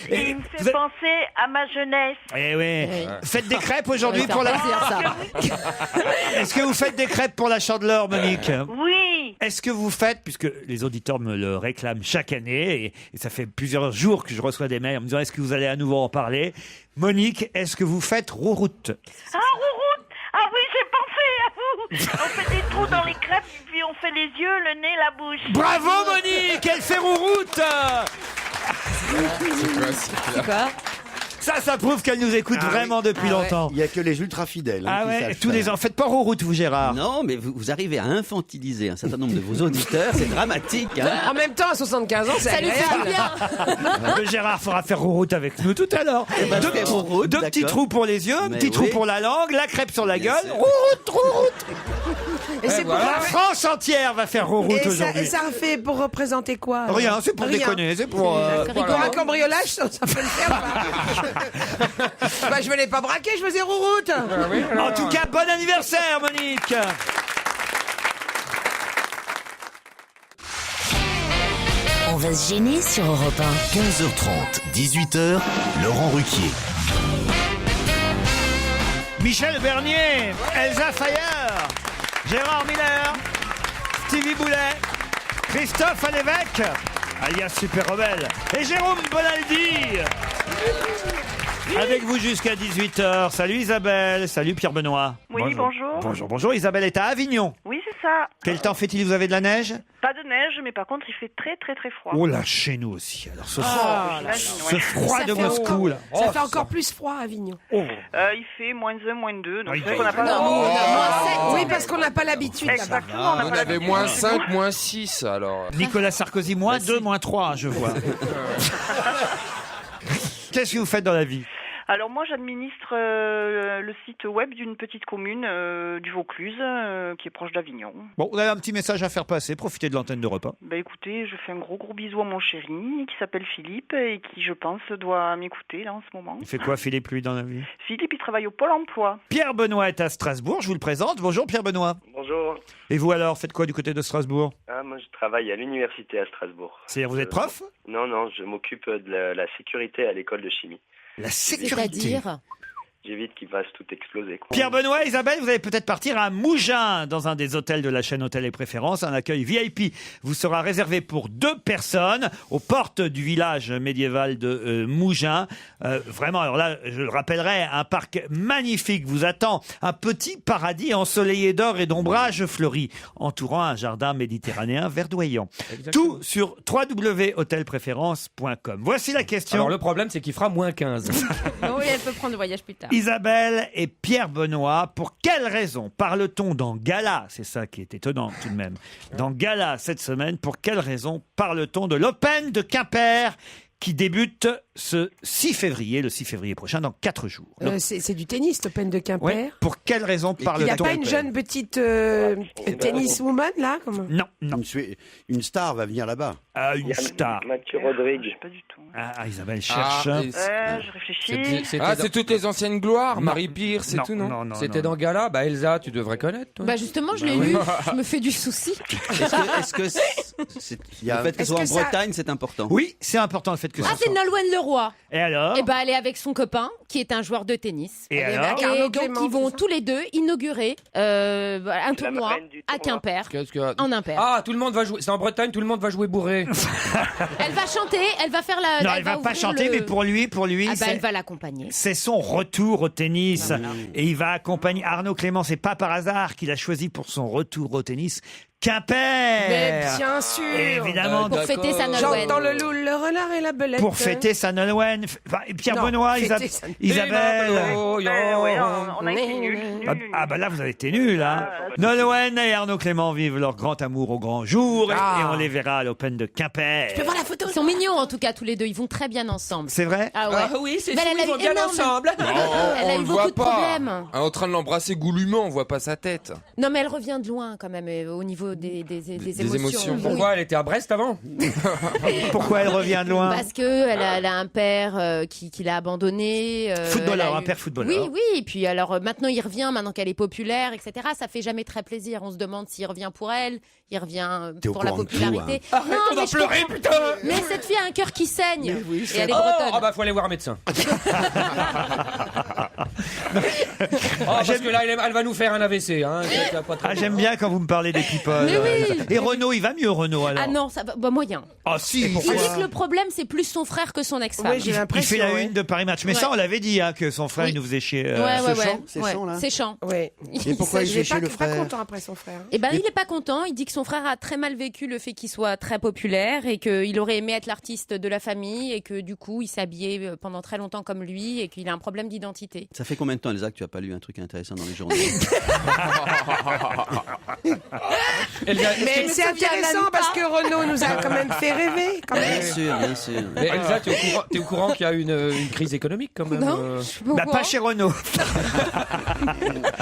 Et il me vous fait êtes- penser à ma jeunesse. Eh oui. Faites des crêpes aujourd'hui Ça va pour la. faire plaisir, ça. Est-ce que vous faites des crêpes pour la Chandeleur, Monique? Oui. Est-ce que vous faites, puisque les auditeurs me le réclament chaque année, et ça fait plusieurs jours que je reçois des mails en me disant est-ce que vous allez à nouveau en parler? Monique, est-ce que vous faites rouroute? Ah, rouroute. Ah oui, j'ai pensé à vous. On fait des trous dans les crêpes, puis on fait les yeux, le nez, la bouche. Bravo Monique, elle fait rouroute. C'est quoi? Ça prouve qu'elle nous écoute vraiment depuis longtemps. Il n'y a que les ultra fidèles. Ah qui ouais, savent tous les faire. ans. Faites pas rouroute, vous Gérard. Non, mais vous arrivez à infantiliser un certain nombre de vos auditeurs, c'est dramatique. Hein. En même temps, à 75 ans, c'est Ça lui fait agréable. du bien. Le Gérard fera faire rouroute avec nous tout à l'heure. ben, Deux je fais rouroute, deux petits d'accord. trous pour les yeux, un Mais petit trou oui. pour la langue, la crêpe sur la Bien gueule. sûr. Rouroute. Et c'est voilà. La France entière va faire rouroute et aujourd'hui. ça fait pour représenter quoi alors? Rien, c'est pour Rien. déconner, c'est pour. Pour un cambriolage, ça peut le faire. Bah, je venais pas braquer, je faisais rouroute. En tout cas, bon anniversaire, Monique. On va se gêner sur Europe 1. 15h30, 18h, Laurent Ruquier. Michel Bernier, Elsa Fayer, Gérard Miller, Stevie Boulet, Christophe Alévèque, alias Super Rebelle, et Jérôme Bonaldi. Avec vous jusqu'à 18h. Salut Isabelle, salut Pierre Benoît. Oui, bonjour. Bonjour. Isabelle est à Avignon. Oui, c'est ça. Quel temps fait-il? Vous avez de la neige? Pas de neige, mais par contre, il fait très froid. Oh là, chez nous aussi. Alors ce froid Ça de fait Moscou encore- là. Ça fait encore plus froid à Avignon. Il fait -1, -2, donc Oui, c'est vrai qu'on n'a pas... Oui, parce qu'on n'a pas l'habitude là-bas. Exactement, on n'a On pas avait l'habitude. -5, -6, alors. Nicolas Sarkozy, -2, -3, je vois. Qu'est-ce que vous faites dans la vie? Alors moi, j'administre le site web d'une petite commune du Vaucluse, qui est proche d'Avignon. Bon, vous avez un petit message à faire passer. Profitez de l'antenne de repas. Bah écoutez, je fais un gros bisou à mon chéri, qui s'appelle Philippe, et qui, je pense, doit m'écouter là en ce moment. Il fait quoi, Philippe, lui, dans la vie? Philippe, il travaille au Pôle emploi. Pierre Benoît est à Strasbourg. Je vous le présente. Bonjour, Pierre Benoît. Bonjour. Et vous alors, faites quoi du côté de Strasbourg? Moi, je travaille à l'université à Strasbourg. C'est-à-dire, vous êtes prof? Non, je m'occupe de la sécurité à l'école de chimie. La sécurité. C'est-à-dire J'évite qu'il fasse tout exploser, quoi. Pierre Benoît, Isabelle, vous allez peut-être partir à Mougins, dans un des hôtels de la chaîne Hôtel et Préférences. Un accueil VIP vous sera réservé pour 2 personnes aux portes du village médiéval de Mougins. Vraiment, alors là, je le rappellerai, un parc magnifique vous attend. Un petit paradis ensoleillé d'or et d'ombrages fleuris, entourant un jardin méditerranéen verdoyant. Exactement. Tout sur www.hotelpréférence.com. Voici la question. Alors le problème, c'est qu'il fera -15. Oui, elle peut prendre le voyage plus tard. Isabelle et Pierre Benoît, pour quelle raison parle-t-on dans Gala? C'est ça qui est étonnant tout de même. Dans Gala cette semaine, pour quelle raison parle-t-on de l'Open de Quimper qui débute ce 6 février, le 6 février prochain, dans 4 jours. C'est du tennis, l'Open de Quimper. Ouais. Pour quelle raison Il n'y a parle-t-on? pas une jeune petite tenniswoman là Non. Une star va venir là-bas. Une star. Mathieu Rodrigue. Pas du tout. Isabelle cherche. Je réfléchis. C'est toutes les anciennes gloires, Marie Pire, c'est tout, non? C'était dans Gala. Bah Elsa, tu devrais connaître. Toi. Bah justement, je l'ai lu. Je me fais du souci. Est-ce que le fait qu'elle soit en Bretagne, c'est important? Oui, c'est important le fait que ça C'est soit. Nolwenn Leroy. Et alors? Et bah elle est avec son copain, qui est un joueur de tennis. Et alors? Et donc ils vont tous les deux inaugurer un tournoi à Quimper. En impair. Ah, tout le monde va jouer. C'est en Bretagne, tout le monde va jouer bourré. Elle va chanter, elle va faire la. Non, elle va pas chanter, mais pour lui, elle va l'accompagner. c'est son retour au tennis. Et il va accompagner Arnaud Clément. C'est pas par hasard qu'il a choisi pour son retour au tennis Quimper. Mais bien sûr. Évidemment. Pour fêter sa Nolwenn. J'entends le loup, le renard et la belette. Pour fêter sa Nolwenn. Enfin, Pierre Non, Benoît, fêter sa- Isabelle. On a été nuls. Ah bah là vous avez été nuls hein. Nolwenn et Arnaud Clément vivent leur grand amour au grand jour et on les verra à l'Open de Quimper. Tu peux voir la photo. Ils sont mignons en tout cas tous les deux, ils vont très bien ensemble. C'est vrai? Ah ouais. Oui, c'est Mais fou, elle a ils vont eu bien énorme- ensemble. Elle a on eu le beaucoup voit de pas. problèmes. En train de l'embrasser goulûment, on voit pas sa tête. Non mais elle revient de loin quand même au niveau des émotions. Oui. Pourquoi elle était à Brest avant? Pourquoi elle revient de loin? Parce que elle a un père qui l'a abandonné. Footballeur, elle a un eu- père footballeur. Oui. Et puis alors maintenant il revient, maintenant qu'elle est populaire, etc. Ça fait jamais très plaisir. On se demande s'il revient pour elle, il revient T'es au pour la courant de tout, popularité. hein. Arrête, on mais va je pleurer, comprends. putain. Mais cette fille a un cœur qui saigne. Et elle est Oh, bretonne. bah faut aller voir un médecin. Parce que là, elle va nous faire un AVC. Hein. J'aime bien quand vous me parlez des people. Mais oui. Et Renaud, il va mieux Renaud alors? Ah non, ça va moyen. Ah si. Je dis que le problème c'est plus son frère que son ex-femme. Oui, j'ai Il l'impression. fait la une de Paris Match. Mais ça, on l'avait dit, hein, que son frère, Oui. il nous faisait chier. C'est chant. Ouais. Et pourquoi il fait chier le pas frère? content après son frère. Eh ben, il est pas content. Il dit que son frère a très mal vécu le fait qu'il soit très populaire et qu'il aurait aimé être l'artiste de la famille et que du coup, il s'est habillé pendant très longtemps comme lui et qu'il a un problème d'identité. Ça fait combien de temps, Elsa, que tu n'as pas lu un truc intéressant dans les journaux? Mais c'est intéressant parce que Renaud nous a quand même fait rêver. Quand même. Bien sûr. Mais Elsa, t'es au courant qu'il y a une crise économique quand même? Non, Bah, pas chez Renaud.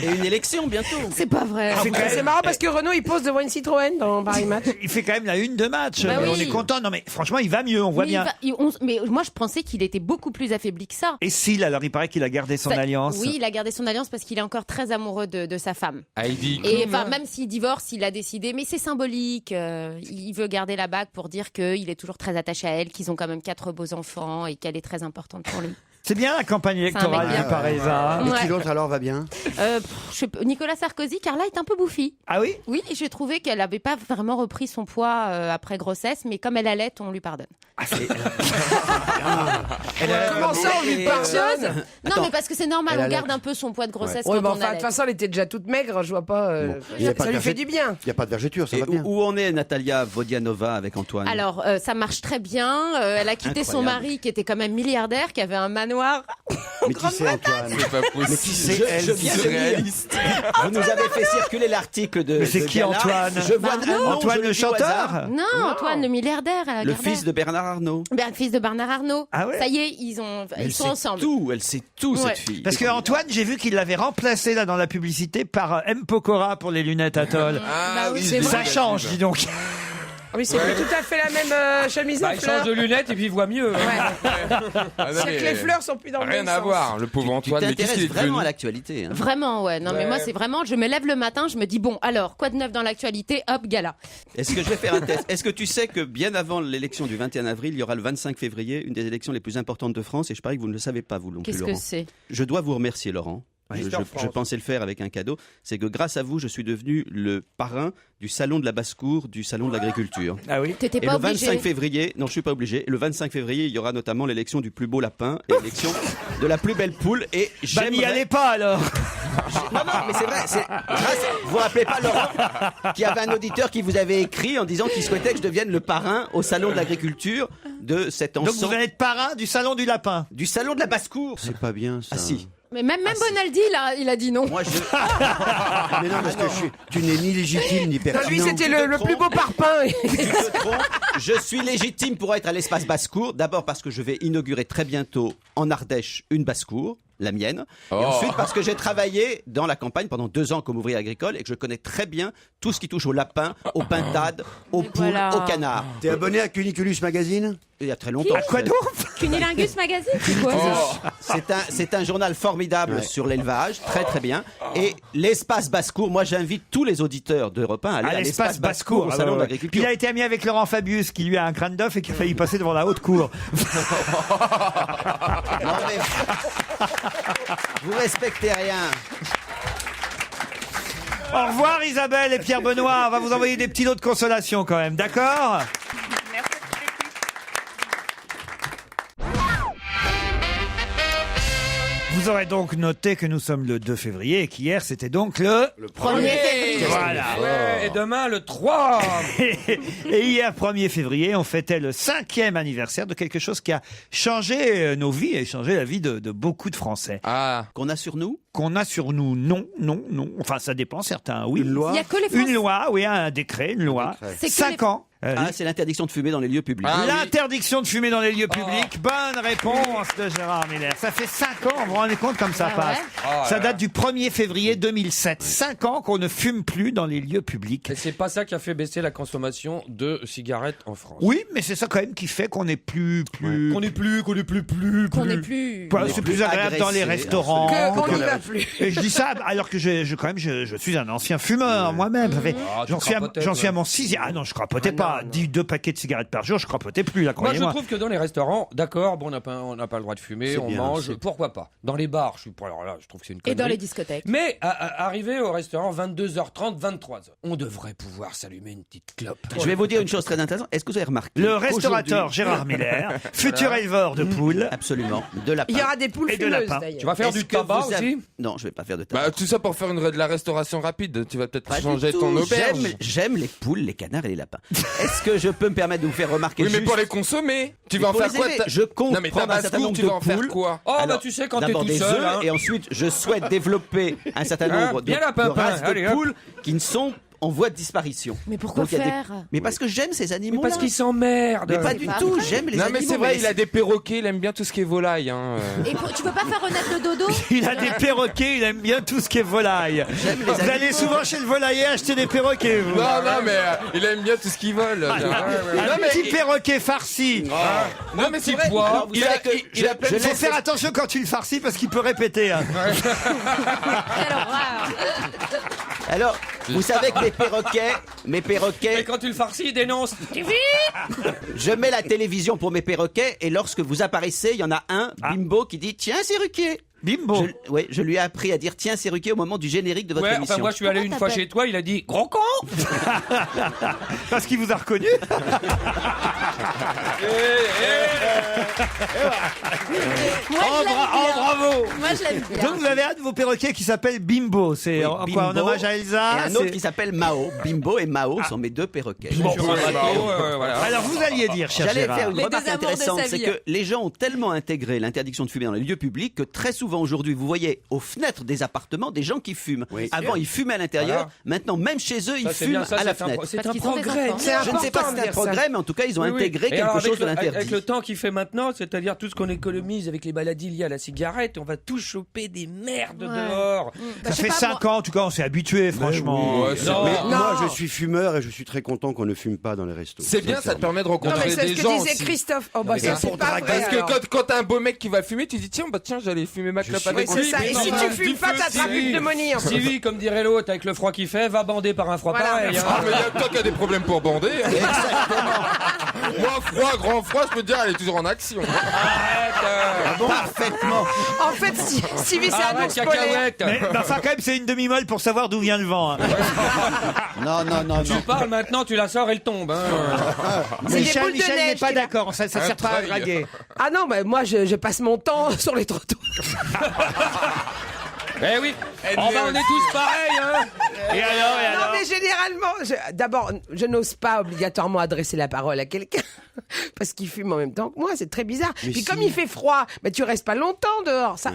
Et une élection bientôt. C'est pas vrai. C'est marrant parce que Renaud il pose devant une Citroën dans Paris Match. Il fait quand même la une de match. Bah Mais oui. on est content. Non mais franchement, il va mieux. On voit Mais, bien. mais moi, je pensais qu'il était beaucoup plus affaibli que ça. Et s'il, alors, il paraît qu'il a gardé son Ça- alliance. Oui, il a gardé son alliance parce qu'il est encore très amoureux de sa femme. Heidi. Et enfin, même s'il divorce, il a décidé, mais c'est symbolique. Il veut garder la bague pour dire qu'il est toujours très attaché à elle, qu'ils ont quand même 4 beaux enfants et qu'elle est très importante pour lui. C'est bien la campagne électorale bien. du Pareza. Et qui l'autre alors va bien? Nicolas Sarkozy, Carla est un peu bouffie. Ah oui? Oui, et j'ai trouvé qu'elle n'avait pas vraiment repris son poids après grossesse, mais comme elle allait, on lui pardonne. Comment ça, on lui pardonne? Non, mais parce que c'est normal, Elle on allait. garde un peu son poids de grossesse Ouais, quand mais on enfin, de allait. toute façon, elle était déjà toute maigre, je vois pas. Ça lui fait du bien. Il n'y a pas de vergeture, ça Et va bien. où en est Natalia Vodianova avec Antoine? Alors, ça marche très bien. Elle a quitté son Incroyable. mari qui était quand même milliardaire, qui avait un manoir. Mais qui c'est Antoine? C'est pas Mais qui possible. c'est elle? Je viens de lire. Surréaliste. Vous nous avez fait circuler l'article de. Mais c'est de qui, Gala. Antoine? Je vois un nom, Antoine je le le dis au hasard. chanteur? Non, Antoine, le milliardaire. Le fils de Bernard Arnault. Fils de Bernard Arnault. Ah ouais? Ça y est, ils Elle sont sait ensemble. tout, elle sait tout, Ouais. cette fille. Parce que Antoine, j'ai vu qu'il l'avait remplacé là dans la publicité par M. Pokora pour les lunettes Atoll. Ah oui, c'est je Ça l'ai change, vu. dis donc. Ah oui, c'est plus tout à fait la même chemise à Il fleurs. change de lunettes et puis il voit mieux. Ah non, C'est mais que les fleurs sont plus dans le rien même à sens. voir, le pauvre Tu Antoine. Mais qu'est-ce t'intéresses qu'il est vraiment devenu à l'actualité. Hein. Vraiment, ouais. Non, mais moi, c'est vraiment, je me lève le matin, je me dis, bon, alors, quoi de neuf dans l'actualité? Hop, gala. Est-ce que je vais faire un test? Est-ce que tu sais que bien avant l'élection du 21 avril, il y aura le 25 février, une des élections les plus importantes de France, et je parie que vous ne le savez pas, vous non plus, Qu'est-ce que Laurent. c'est? Je dois vous remercier, Laurent. Mister France. Je pensais le faire avec un cadeau. C'est que grâce à vous, je suis devenu le parrain du salon de la basse-cour, du salon de l'agriculture. Ah oui? T'étais Et pas le obligé. 25 février, non, je suis pas obligé. Le 25 février, il y aura notamment l'élection du plus beau lapin et l'élection de la plus belle poule. Et Bah n'y j'aimerais. allez pas alors. Non, mais c'est vrai. Vous vous rappelez pas, Laurent, qu'il y avait un auditeur qui vous avait écrit en disant qu'il souhaitait que je devienne le parrain au salon de l'agriculture de cet Donc vous ensemble. allez être parrain du salon du lapin. Du salon de la basse-cour. C'est pas bien ça. Ah si. Mais même Bonaldi, il a dit non. Moi, je. Mais non, parce que tu n'es ni légitime ni Non, pertinent. lui, c'était le plus beau parpaing. Tu te trompes. Je suis légitime pour être à l'espace basse-cour. D'abord parce que je vais inaugurer très bientôt en Ardèche une basse-cour, la mienne. Et ensuite parce que j'ai travaillé dans la campagne pendant 2 ans comme ouvrier agricole et que je connais très bien tout ce qui touche aux lapins, aux pintades, aux poules, voilà. aux canards. T'es abonné à Cuniculus Magazine? Il y a très longtemps. À quoi donc? Cunilingus Magazine, c'est quoi? C'est un journal formidable sur l'élevage, très très bien. Et l'espace basse-cour, moi j'invite tous les auditeurs d'Europe 1 à aller à l'espace basse-cour au salon de l'agriculture. Il a été ami avec Laurent Fabius qui lui a un crâne d'œuf et qui a failli passer devant la haute cour. Non, mais... Vous respectez rien. Au revoir Isabelle et Pierre Benoît. On va vous envoyer des petits lots de consolation quand même, d'accord? Vous aurez donc noté que nous sommes le 2 février et qu'hier c'était donc le 1er février. Voilà. Ouais, et demain le 3. Et hier, 1er février, on fêtait le 5e anniversaire de quelque chose qui a changé nos vies et changé la vie de beaucoup de Français. Ah, Qu'on a sur nous? Qu'on a sur nous, non. Enfin, ça dépend, certains, oui. Une loi? Il y a que les Français. Une loi, oui, un décret, une loi. C'est que 5 les- ans. Ah, c'est l'interdiction de fumer dans les lieux publics. Ah, oui. L'interdiction de fumer dans les lieux publics. Bonne réponse de Gérard Miller. Ça fait 5 ans, vous vous rendez compte comme ça Ah passe. ouais. Ça date du 1er février 2007. 5 ans qu'on ne fume plus dans les lieux publics. Et c'est pas ça qui a fait baisser la consommation de cigarettes en France. Oui, mais c'est ça quand même qui fait qu'on est plus. Qu'on est plus. Qu'on n'est plus. Voilà, c'est plus agréable dans les agressé, restaurants. Qu'on n'y va plus. Et je dis ça alors que je suis un ancien fumeur moi-même. Ça fait- Ah, tu J'en suis, crapotais, à mon toi. 6e. Ah non, je crapotais pas. 2 paquets de cigarettes par jour, je crapotais plus là, Moi, je croyez-moi. trouve que dans les restaurants, d'accord, bon, on n'a pas le droit de fumer, C'est on bien, mange, c'est- pourquoi pas. Dans les bars, alors là, je trouve que c'est une Et connerie. dans les discothèques. Mais arriver au restaurant 22h30, 23h, on devrait pouvoir s'allumer une petite clope. Je vais vous dire une chose très intéressante. Est-ce que vous avez remarqué Le restaurateur qu'aujourd'hui- Gérard Miller, futur éleveur de poules. Absolument. De lapin. Il y aura des poules Et de fumeuses, lapin. d'ailleurs. Tu vas faire Est-ce du que tabac vous avez- aussi? Non, je vais pas faire de tabac. bah, tout ça pour faire de la restauration rapide. Tu vas peut-être Pas du changer tout. ton auberge. J'aime les poules, les canards et les lapins. Est-ce que je peux me permettre de vous faire remarquer Oui, mais juste- pour les consommer, tu vas en Pour faire les quoi élever, ta- je compte Non, mais ta prendre un certain basse-cour, nombre tu de vas en faire poules. quoi Oh, Alors, bah tu sais, quand t'es d'abord tout des seul, œufs, hein. et ensuite je souhaite développer un certain Hein, nombre bien la de pimpin, races de allez, hop. poules qui ne sont en voie de disparition. Mais pourquoi Donc, il y a faire Mais parce que j'aime ces animaux. Parce qu'ils s'emmerdent. Mais pas du tout, j'aime les Non, animaux. mais c'est vrai, il a des perroquets, il aime bien tout ce qui est volaille. Hein. Et tu peux pas faire renaître le dodo? Il a des perroquets, il aime bien tout ce qui est volaille. Vous allez souvent chez le volailler acheter des perroquets, vous? Non, mais il aime bien tout ce qui vole. Un petit perroquet farci. Non, mais c'est vrai. quoi Alors, vous savez que il a plein de Il faut faire attention quand tu le farcis parce qu'il peut répéter. Hein. Quelle horreur. Alors, vous savez que mes perroquets, Et quand tu le farcis, il dénonce. je mets la télévision pour mes perroquets et lorsque vous apparaissez, il y en a un, Bimbo, qui dit tiens, c'est Ruquier. Bimbo. Je lui ai appris à dire tiens, c'est Ruquier au moment du générique de votre Ouais, émission. enfin moi je suis allé une fois chez toi, il a dit gros con. Parce qu'il vous a reconnu. Moi, je l'aime bien. Bravo. Moi, je l'aime bien. Donc vous avez un de vos perroquets qui s'appelle Bimbo. C'est Oui, en Bimbo. quoi, en hommage à Elsa? Et un autre qui s'appelle Mao. Bimbo et Mao sont mes deux perroquets. Sur un bateau, voilà. Alors vous alliez dire, cher J'allais Gérard. faire une Les remarque deux amours de intéressante, sa c'est vie. que les gens ont tellement intégré l'interdiction de fumer dans les lieux publics que très souvent aujourd'hui, vous voyez aux fenêtres des appartements des gens qui fument. Oui. Avant, ils fumaient à l'intérieur. Voilà. Maintenant, même chez eux, ils Ça, c'est fument bien, ça, à la c'est un fenêtre. c'est Parce un qu'ils ont des progrès. enfants. C'est Je ne sais pas important si de c'est un dire ça. progrès, mais en tout cas, ils ont Oui, oui. intégré Et alors, quelque chose de avec l'interdit. le temps qu'il fait maintenant, c'est-à-dire tout ce qu'on économise avec les maladies liées à la cigarette, on va tout choper des merdes dehors. Ça fait 5 ans, en tout cas, on s'est habitué, franchement. Ouais, c'est Non. bien. Mais moi, je suis fumeur et je suis très content qu'on ne fume pas dans les restos. C'est bien, ça te permet de Non, mais rencontrer c'est des ce gens que disait aussi. Christophe. Oh, bah, mais ça, c'est c'est pas vrai. Parce que alors. quand t'as un beau mec qui va fumer, tu dis tiens, j'allais fumer ma clope Oui, avec c'est lui. ça. Mais Et non, si non, tu du fumes pas, feu, t'attrapes si. une pneumonie. en fait. Stevie, comme dirait l'autre, avec le froid qu'il fait, va bander par un froid Voilà. pareil. hein. Ah, mais il y a toi qui as des problèmes pour bander. Moi, froid, grand froid, je peux te dire, elle est toujours en action. Parfaitement. En fait, Stevie, c'est un Arrête, ours polaire. cacahuète. Mais enfin, quand même, c'est une demi-molle pour savoir d'où vient le vent. Hein. Non. Tu parles maintenant, tu la sors, elle tombe. hein. C'est des Michel boules de n'est neige pas qu'il a. d'accord, ça Un sert pas à treuil. draguer. Ah non, bah, moi, je passe mon temps sur les trottoirs. Eh oui. Oh, bah, on est tous pareils. Hein. Et alors, Non, mais généralement, d'abord, je n'ose pas obligatoirement adresser la parole à quelqu'un parce qu'il fume en même temps que moi. C'est très bizarre. Mais Puis si. comme il fait froid, bah, tu restes pas longtemps dehors. Ça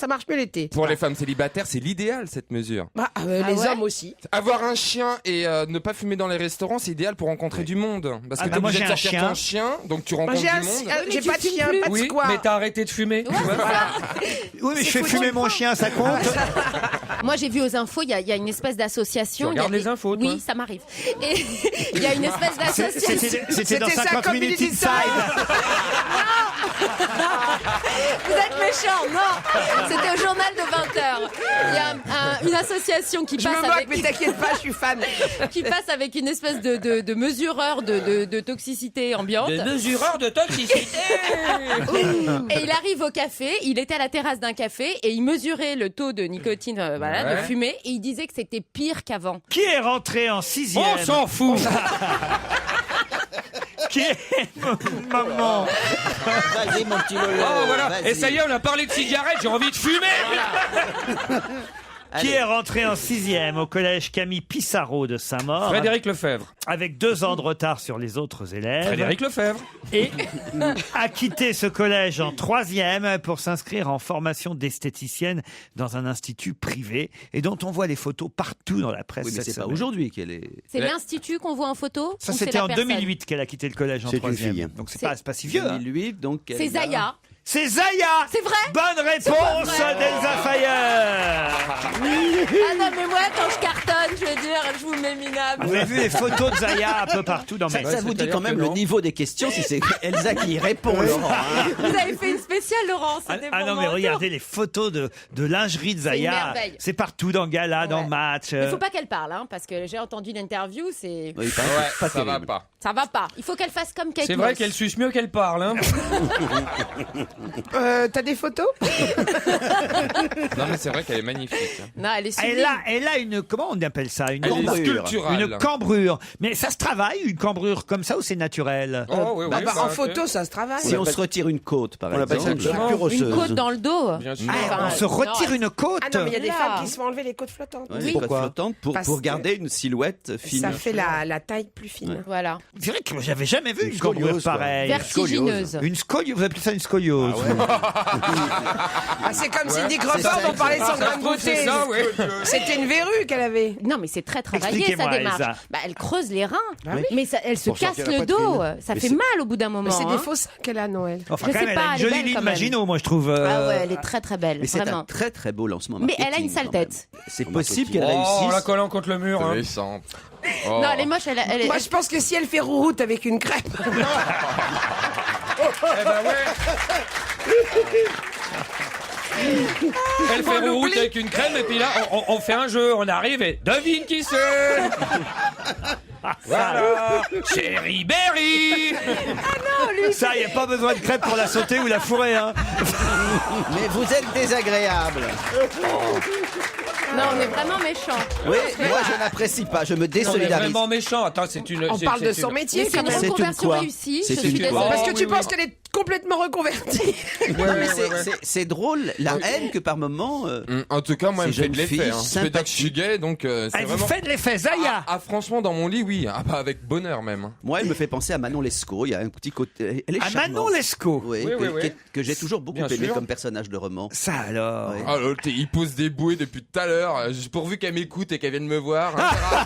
marche mieux l'été. Pour les femmes célibataires, c'est l'idéal cette mesure. Bah, les hommes aussi. Avoir un chien et ne pas fumer dans les restaurants, c'est idéal pour rencontrer du monde. Parce que Ah bah t'es moi, obligé de j'ai un sortir chien. ton chien, donc tu Moi, rencontres j'ai du un- monde. j'ai pas de chien, pas de Oui, squat. mais t'as arrêté de fumer. Tu vois. Oui, mais je fais foutu. fumer mon chien, ça compte. Moi, j'ai vu aux infos, il y a une espèce d'association. Tu regardes il y a les infos, toi? Oui, ça m'arrive. Et il y a une espèce d'association. C'était dans C'était 50 50 minutes minutes inside. Vous êtes méchants, non. C'était au journal de 20h. Il y a une association qui Je me passe moque, avec... mais t'inquiète pas, je suis fan. qui passe avec une espèce de mesureur de toxicité ambiante. Des mesureurs de toxicité. Et il arrive au café, il était à la terrasse d'un café et il mesurait le taux de nicotine, de Ouais. fumée, et il disait que c'était pire qu'avant. Qui est rentré en 6e? On s'en fout. Qui est maman? Vas-y, mon petit Lolo. Oh, voilà. vas-y. Et ça y est, on a parlé de cigarettes, j'ai envie de fumer. Qui Allez. est rentré en 6e au collège Camille Pissarro de Saint-Maur, Frédéric Lefebvre. avec 2 ans de retard sur les autres élèves, Frédéric Lefebvre. et a quitté ce collège en 3e pour s'inscrire en formation d'esthéticienne dans un institut privé et dont on voit les photos partout dans la presse. Oui, mais cette c'est pas semaine. aujourd'hui qu'elle est. C'est l'institut qu'on voit en photo Ça, ou c'est c'était la en personne 2008 qu'elle a quitté le collège en C'est une 3e. fille. Donc c'est C'est- pas si vieux. Hein. 2008, donc. elle C'est est là. Zaya. C'est Zaya. C'est vrai. Bonne réponse vrai. d'Elsa Fayer. Ah non, mais moi, quand je cartonne, je veux dire, je vous mets minable. Vous avez vu les photos de Zaya un peu partout dans mes... Ça vous dit c'est-à-dire quand même que le non. niveau des questions si c'est Elsa qui y répond, Laurent. hein. Vous avez fait une spéciale, Laurent. C'était Ah pour non, mais mon regardez les photos de lingerie de C'est une Zaya. merveille. C'est partout dans Gala, dans Ouais. Match. Il faut pas qu'elle parle, hein, parce que j'ai entendu l'interview, c'est... Oui, pas Ça va terrible. pas. Ça va pas. Il faut qu'elle fasse comme Kate C'est vrai Moss. qu'elle suce mieux qu'elle parle. Hein. T'as des photos? Non, mais c'est vrai qu'elle est magnifique. Non, elle est sublime. Elle a une... Comment on appelle ça? Une Elle est cambrure. sculpturale. Une cambrure. Mais ça se travaille, une cambrure comme ça, ou c'est naturel? Oh, oui, oui, Bah, bah, en ok. photo, ça se travaille. Si on se retire une côte, par On appelle ça une exemple. fracture Une osseuse. côte dans le dos. Bien sûr. Ah, on se retire une côte? Ah non, mais il y a des Là. femmes qui se font enlever les côtes flottantes. Ouais, Oui. les côtes Pourquoi flottantes Parce pour que garder une silhouette fine. Ça fait la taille plus fine. Voilà. C'est vrai que j'avais jamais vu une scoliose, cambrure quoi. pareille. Vertigineuse. Une scoliose, vous appelez ça une scoliose? Ah, c'est comme Cindy Crawford, on parlait de son grain de beauté. ça, ouais. C'était une verrue qu'elle avait. Non, mais c'est très travaillé Expliquez-moi, sa démarche. Elsa. Bah, elle creuse les reins, oui. mais elle se Pour casse sortir la le dos. poitrine. Ça Mais fait c'est- mal au bout d'un moment. Mais c'est hein. des faux seins qu'elle a, Noël. Enfin, Je quand sais même, pas, elle a elle une est jolie belle ligne quand même. Maginot, moi je trouve. Ah ouais, elle est très très belle, Mais c'est un vraiment. très très beau lancement Mais elle a marketing, une sale quand même. tête. C'est possible qu'elle Oh, réussisse. la collant contre le mur. hein. Méchant. Non, elle est moche, elle est. Moi, je pense que si elle fait rouroute avec une crêpe. Eh ben ouais. Elle fait rouroute avec une crème et puis là on fait un jeu, on arrive et devine qui c'est. Voilà, Chéri Berry. Ça, il n'y a pas besoin de crêpes pour la sauter ou la fourrer. Hein. Mais vous êtes désagréable. Non, on est vraiment méchants. Oui, moi je n'apprécie pas, je me On est désolidarise. vraiment méchant. Attends, c'est une. On parle de son métier, Mais c'est quand une même. C'est une reconversion quoi réussie. C'est Je une suis quoi désolée. Parce que Oh, tu oui, penses oui. qu'elle est complètement reconvertie. Non, mais c'est drôle, la haine que par moment. En tout cas, moi, elle me Ces fait de jeunes l'effet. filles Hein. Je peux dire que je suis gay, donc c'est Elle vous vraiment. fait de l'effet, Zaya. Ah, franchement, dans mon lit, oui. Ah, bah, avec bonheur même. Moi, elle me fait penser à Manon Lescaut. Il y a un petit côté. Elle est À charmante. Manon Lescaut. Oui, Oui, que, oui, oui. que j'ai toujours beaucoup Bien aimé sûr. comme personnage de roman. Ça alors. Ouais. Ah, l'autre, il pose des bouées depuis tout à l'heure. Pourvu qu'elle m'écoute et qu'elle vienne me voir. Hein.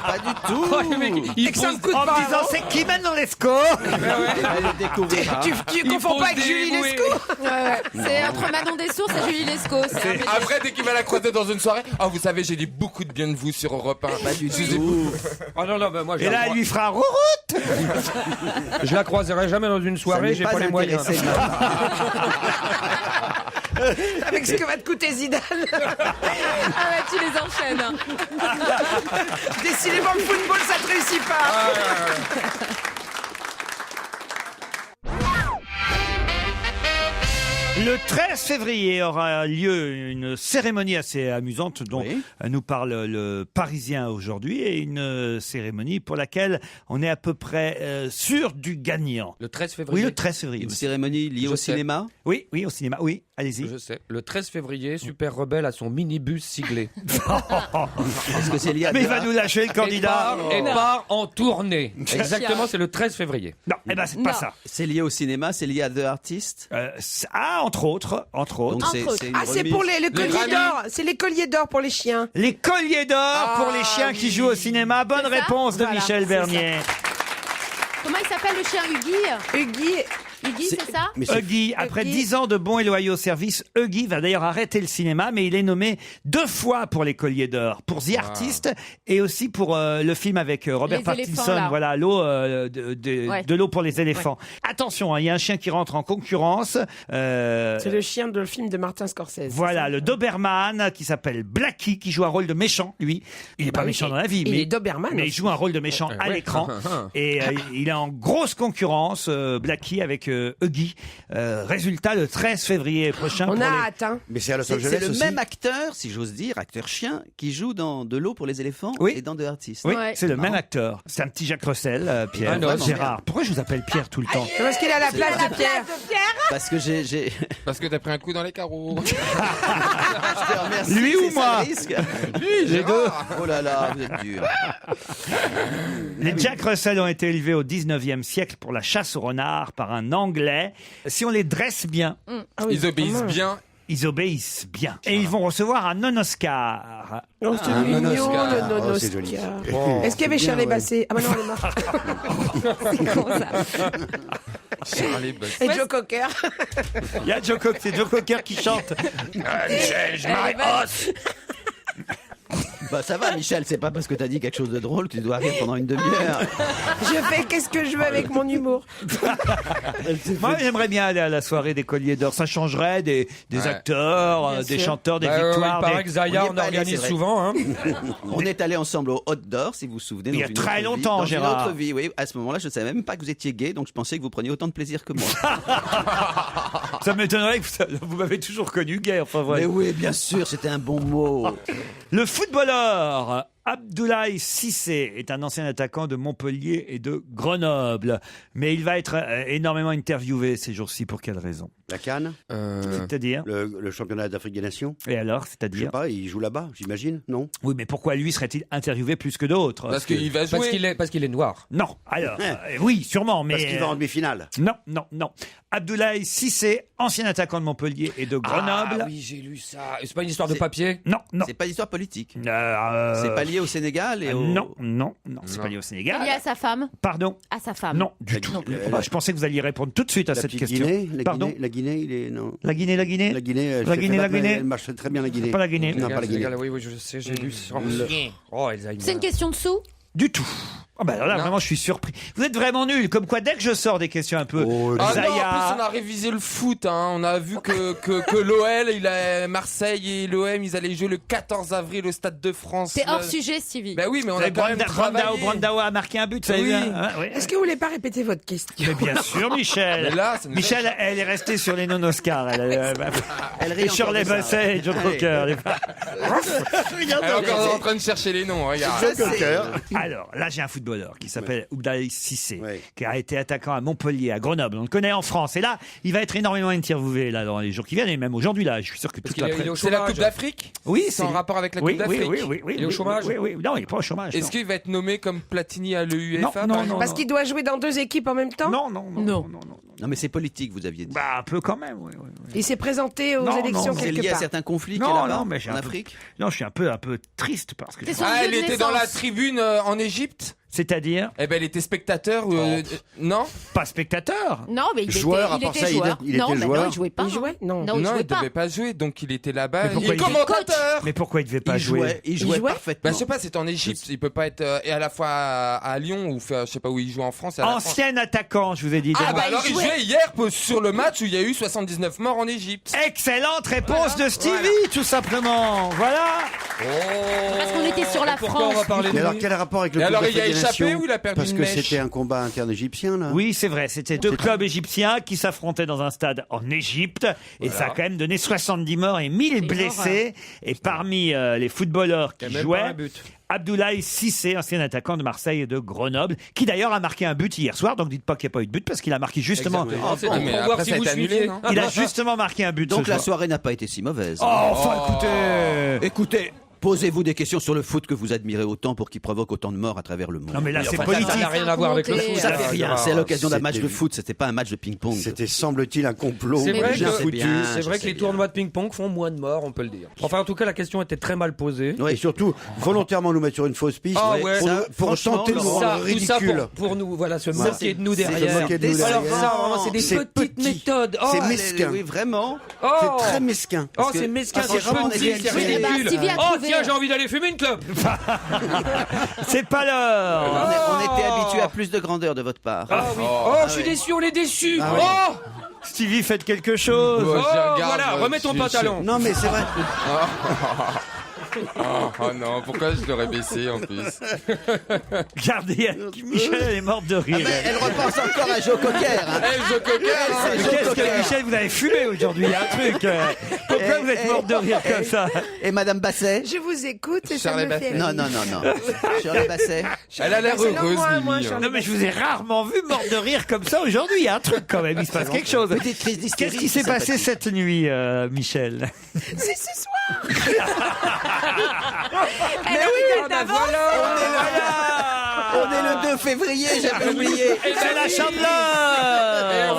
Pas du tout. Oh, le mec, il Et que ça pose- me coûte En pas me disant, avant. c'est qui Manon Lescaut? Elle le découvrira. Tu il confonds pose pas avec des Julie bouées. Lescaut? C'est entre Manon Dessources et Julie Lescaut. c'est un mélange. Après, dès qu'il va la croiser dans une soirée, ah, vous savez, j'ai dit beaucoup de bien de vous sur Europe 1. Pas du tout. Oh non, non, ben moi je Et la là, elle crois- lui fera rouroute. je la croiserai jamais dans une Ça soirée, n'est j'ai pas pas les moyens. intéressé. Avec ce que va te coûter Zidane. Ah ouais, tu les enchaînes. hein. Décidément, le football, ça te réussit pas. Le 13 février aura lieu une cérémonie assez amusante dont Oui. nous parle le Parisien aujourd'hui, et une cérémonie pour laquelle on est à peu près sûr du gagnant. Le 13 Oui, février. le 13 février. Une cérémonie liée Je au sais. cinéma. Oui, oui, au cinéma. Oui, allez-y. Je sais. Le 13 février, Super Rebelle a son minibus siglé. Est-ce que c'est lié à Mais il ça va nous lâcher le candidat. Et part en tournée. Exactement, c'est le 13 février. Non, eh ben c'est pas Non. ça. C'est lié au cinéma, c'est lié à The Artist. Entre autres. Donc c'est autres. une Ah, c'est remise. pour les colliers Grammy. d'or. C'est les colliers d'or pour les chiens. Les colliers d'or pour les chiens qui jouent au cinéma. Bonne C'est ça réponse de Voilà, Michel c'est Bernier. Comment il s'appelle le chien Huggy Huggy. Huggy, c'est ça Mais c'est- Huggy, après Huggy. 10 ans de bons et loyaux services, Huggy va d'ailleurs arrêter le cinéma, mais il est nommé 2 fois pour les Colliers d'Or, pour The Artist et aussi pour le film avec Robert Les Pattinson, éléphants, là. voilà, l'eau Ouais. de l'eau pour les éléphants. Attention, hein, il y a un chien qui rentre en concurrence. C'est le chien de le film de Martin Scorsese. Voilà, le Doberman qui s'appelle Blackie, qui joue un rôle de méchant, lui. Il n'est pas oui, méchant et- dans la vie, il mais est Doberman mais il aussi. joue un rôle de méchant à Ouais. l'écran. Et il est en grosse concurrence, Blackie, avec Huggy. Résultat, le 13 février prochain. On pour a les- hâte, hein. Mais c'est à Los C'est Angeles le aussi. même acteur, si j'ose dire, acteur chien, qui joue dans De l'eau pour les éléphants Oui. et dans The Artist. Oui, Ouais. c'est le même marrant. acteur. C'est un petit Jacques Russell, Pierre. Ah non, Gérard. Pourquoi je vous appelle Pierre tout le temps? C'est parce qu'il est à la place de Pierre. Parce que j'ai. Parce que t'as pris un coup dans les carreaux. Je te remercie, Lui ou c'est ça moi le risque. Les deux. Oh là là, vous êtes dur. Les Jack Russell ont été élevés au 19e siècle pour la chasse au renard par un Anglais. Si on les dresse bien, Ils obéissent bien. ils obéissent bien. Et ils vont recevoir un non-Oscar. Oh, c'est un mignon, non-Oscar. le Oh, c'est non-Oscar. joli. Est-ce qu'il y avait bien, Shirley ouais. Bassey? Ah bah non, elle est morte. C'est con ça. Charlie Basset. Et Joe Cocker. Il y a Joe Cocker, c'est Joe Cocker qui chante. Bah ça va, Michel, c'est pas parce que t'as dit quelque chose de drôle que tu dois rire pendant une demi-heure. Je fais qu'est-ce que je veux avec mon humour. Moi, j'aimerais bien aller à la soirée des Colliers d'Or. Ça changerait des Ouais. acteurs, Bien des sûr. chanteurs, des Bah, victoires. il paraît des- que Zaya, On y est on pas allé, organise c'est vrai. souvent. Hein. On est allé ensemble au Hot d'Or, si vous vous souvenez. Il y dans a une très autre vie. longtemps, Dans Gérard. une autre vie, oui. À ce moment-là, je ne savais même pas que vous étiez gay, donc je pensais que vous preniez autant de plaisir que moi. Ça m'étonnerait que vous m'avez toujours connu gay. Enfin, voilà. Mais oui, bien sûr, c'était un bon mot. Le footballeur Abdoulaye Cissé est un ancien attaquant de Montpellier et de Grenoble. Mais il va être énormément interviewé ces jours-ci. Pour quelle raison? La CAN, C'est-à-dire? le championnat d'Afrique des Nations. Et alors, Je sais c'est-à-dire? pas, il joue là-bas, j'imagine, non? Oui, mais pourquoi lui serait-il interviewé plus que d'autres? Parce qu'il va jouer. Parce qu'il est noir. Non, alors, oui, sûrement, mais... Parce qu'il va en demi-finale. Non. Abdoulaye Cissé, ancien attaquant de Montpellier et de Grenoble. Ah oui, j'ai lu ça. C'est pas une histoire de papier? Non. C'est pas l'histoire politique. C'est C'est pas lié au Sénégal et au... Non, c'est pas lié au Sénégal. Lié à sa femme. Pardon? À sa femme. Non, du tout. Je pensais que vous alliez répondre tout de suite à La cette petite question. Guinée, Pardon? la Guinée, il est... Non. La Guinée La Guinée, elle marche très bien, la Guinée. Pas la Guinée. Non, pas la Guinée. Oui, je sais, j'ai lu ça. Oh, Alzheimer. C'est une question de sous? Du tout. Oh bah alors là, vraiment, je suis surpris. Vous êtes vraiment nuls. Comme quoi, dès que je sors des questions un peu... Ah non, en Zaya- plus on a révisé le foot, hein. On a vu que l'OL, Marseille et l'OM, ils allaient jouer le 14 avril au Stade de France. T'es hors sujet, Stevie. Bah oui, mais on a quand même travaillé. Brandao a marqué un but, ça Oui. oui. Est-ce que vous voulez pas répéter votre question? Mais bien sûr, Michel. Mais là, ça nous Michel, elle est restée sur les non-Oscars. Elle rit Et sur encore les de ça. Bassets et Joe Cocker. Elle est encore en train de chercher les noms, regarde. Alors, là, j'ai un footballeur qui s'appelle Abdoulaye Cissé, Ouais. qui a été attaquant à Montpellier, à Grenoble. On le connaît en France. Et là, il va être énormément interviewé là, dans les jours qui viennent, et même aujourd'hui. Là, je suis sûr que toute qu'il la est- il est presse... au C'est la chômage. Coupe d'Afrique? Oui, C'est en rapport avec la Coupe d'Afrique? Oui. Il est au chômage? Oui. Non, il n'est pas au chômage. Est-ce qu'il va être nommé comme Platini à l'UEFA? Non, par exemple Parce qu'il doit jouer dans 2 équipes en même temps? Non. Non, mais c'est politique, vous aviez dit. Bah, un peu quand même, oui. Il s'est présenté aux Non, élections non, C'est quelque lié à part. certains conflits Non, qu'il y a là-bas, non, mais j'ai en un peu- Afrique. Non, je suis un peu triste parce que... C'est son Ah, lieu elle de était dans la naissance. tribune en Égypte? C'est-à-dire Eh ben, elle était spectateur. Non? pas spectateur. Non, mais il Joueur, à était part ça, joueur. il était Non, mais joueur. non, il jouait pas. Il jouait? Non. Non, il Non, jouait il pas. devait pas jouer, donc il était là-bas. Mais pourquoi Il est il- commentateur. Mais pourquoi il devait pas Il jouer? jouait jouait parfaitement. Bah, je sais pas, c'est en Égypte. Il peut pas être et à la fois à Lyon ou je sais pas où il joue en France. Et à la France. Ancien attaquant, je vous ai dit. Ah, Donc, bah alors il jouait hier sur le match où il y a eu 79 morts en Égypte. excellente réponse de Stevie, tout simplement. Voilà. Parce qu'on était sur la Pourquoi on va France. parler de Mais alors, lui quel rapport avec le Et Coupe alors, il y a d'Afrique des échappé Nations ou il a perdu Parce une que mèche? c'était un combat interne-égyptien, là. Oui, c'est vrai. C'était deux clubs égyptiens qui s'affrontaient dans un stade en Égypte. Et ça a quand même donné 70 morts et 1000 blessés. Et parmi les footballeurs qui Il y a même pas jouaient, un but. Abdoulaye Cissé, ancien attaquant de Marseille et de Grenoble, qui d'ailleurs a marqué un but hier soir. Donc dites pas qu'il n'y a pas eu de but parce qu'il a marqué justement. Exactement. C'est bon, pour mais voir après, si ça a vous été annulé, suiviez. non Il a justement marqué un but. Donc ce la soir. soirée n'a pas été si mauvaise. Oh, enfin écoutez. Écoutez, posez-vous des questions sur le foot que vous admirez autant pour qu'il provoque autant de morts à travers le monde. Non mais là c'est Enfin, politique. ça n'a rien à voir avec le foot. Ça fait rien, c'est à l'occasion d'un match de C'était- foot, c'était pas un match de ping-pong. C'était, semble-t-il, un complot C'est vrai bien que- foutu. bien. C'est vrai je que les sais tournois de ping-pong font moins de morts, on peut le dire. Enfin, en tout cas, la question était très mal posée. Et surtout, volontairement nous mettre sur une fausse piste Ah pour, ouais. nous- Ça, pour franchement, tenter de nous Laurent, Ça, rendre tout ça ridicules. pour nous, voilà, se Voilà. moquer de nous C'est- derrière. se moquer de nous Alors derrière. ça, vraiment, c'est des C'est petites petit. méthodes. Oh, C'est allez, mesquin. Oui, vraiment. oh, C'est très mesquin. oh, que- c'est mesquin, parce c'est que vraiment, schmutzig, on c'est est- Oui, bah, ridicule. Stevie a Oh trouvé. tiens, j'ai envie d'aller fumer une clope. C'est pas l'heure. On était habitué à plus de grandeur de votre part. Ah oui. Oh, je suis déçu, on est déçu. Ah oui. Oh, Stevie, faites quelque chose. Oh, oh, je regarde, voilà, remets ton pantalon. Non, mais c'est vrai. Oh non, pourquoi je l'aurais baissé en plus? Regardez, Michel est morte de rire. Elle repense encore à Joe Cocker. hein. Eh, je coquin, C'est Mais Joe qu'est-ce que Cocker. Michel, vous avez fumé aujourd'hui, il y a un truc. Pourquoi vous êtes morte de rire comme ça? Et Madame Basset. Je vous écoute et ça Charles me fait Basset. rire. Non, non, non, non. Shirley Basset. Elle a l'air C'est heureuse, moi, Mimi. Charles. Non mais je vous ai rarement vu morte de rire comme ça aujourd'hui. Il y a un truc quand même, il se passe quelque chose. Petite crise d'hystérie, Qu'est-ce qui s'est c'est passé sympathique. cette nuit, Michel? C'est ce soir. Mais oui, On est le 2 février, j'avais oublié. C'est la chandeleur.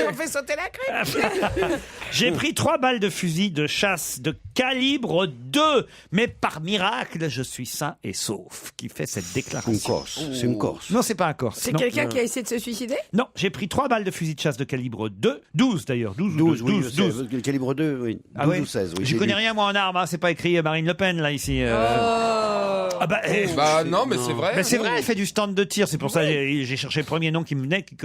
On fait sauter la crème. J'ai pris 3 balles de fusil de chasse de calibre 2, mais par miracle, je suis sain et sauf. Qui fait cette Une déclaration? Corse. C'est une Corse. Non, c'est pas un Corse. C'est Non. quelqu'un qui a essayé de se suicider? Non, j'ai pris 3 balles de fusil de chasse de calibre 2, 12 d'ailleurs, 12, 12, oui, 12, 12. le calibre 2, oui. 12 Ah ouais. ou 16, oui. J'y j'ai connais lu. rien moi en armes, hein. C'est pas écrit Marine Le Pen là ici. Ah bah, Bah non, mais c'est vrai. mais c'est vrai, elle fait du stand de tir, c'est pour ça que j'ai cherché le premier nom qui me venait, qui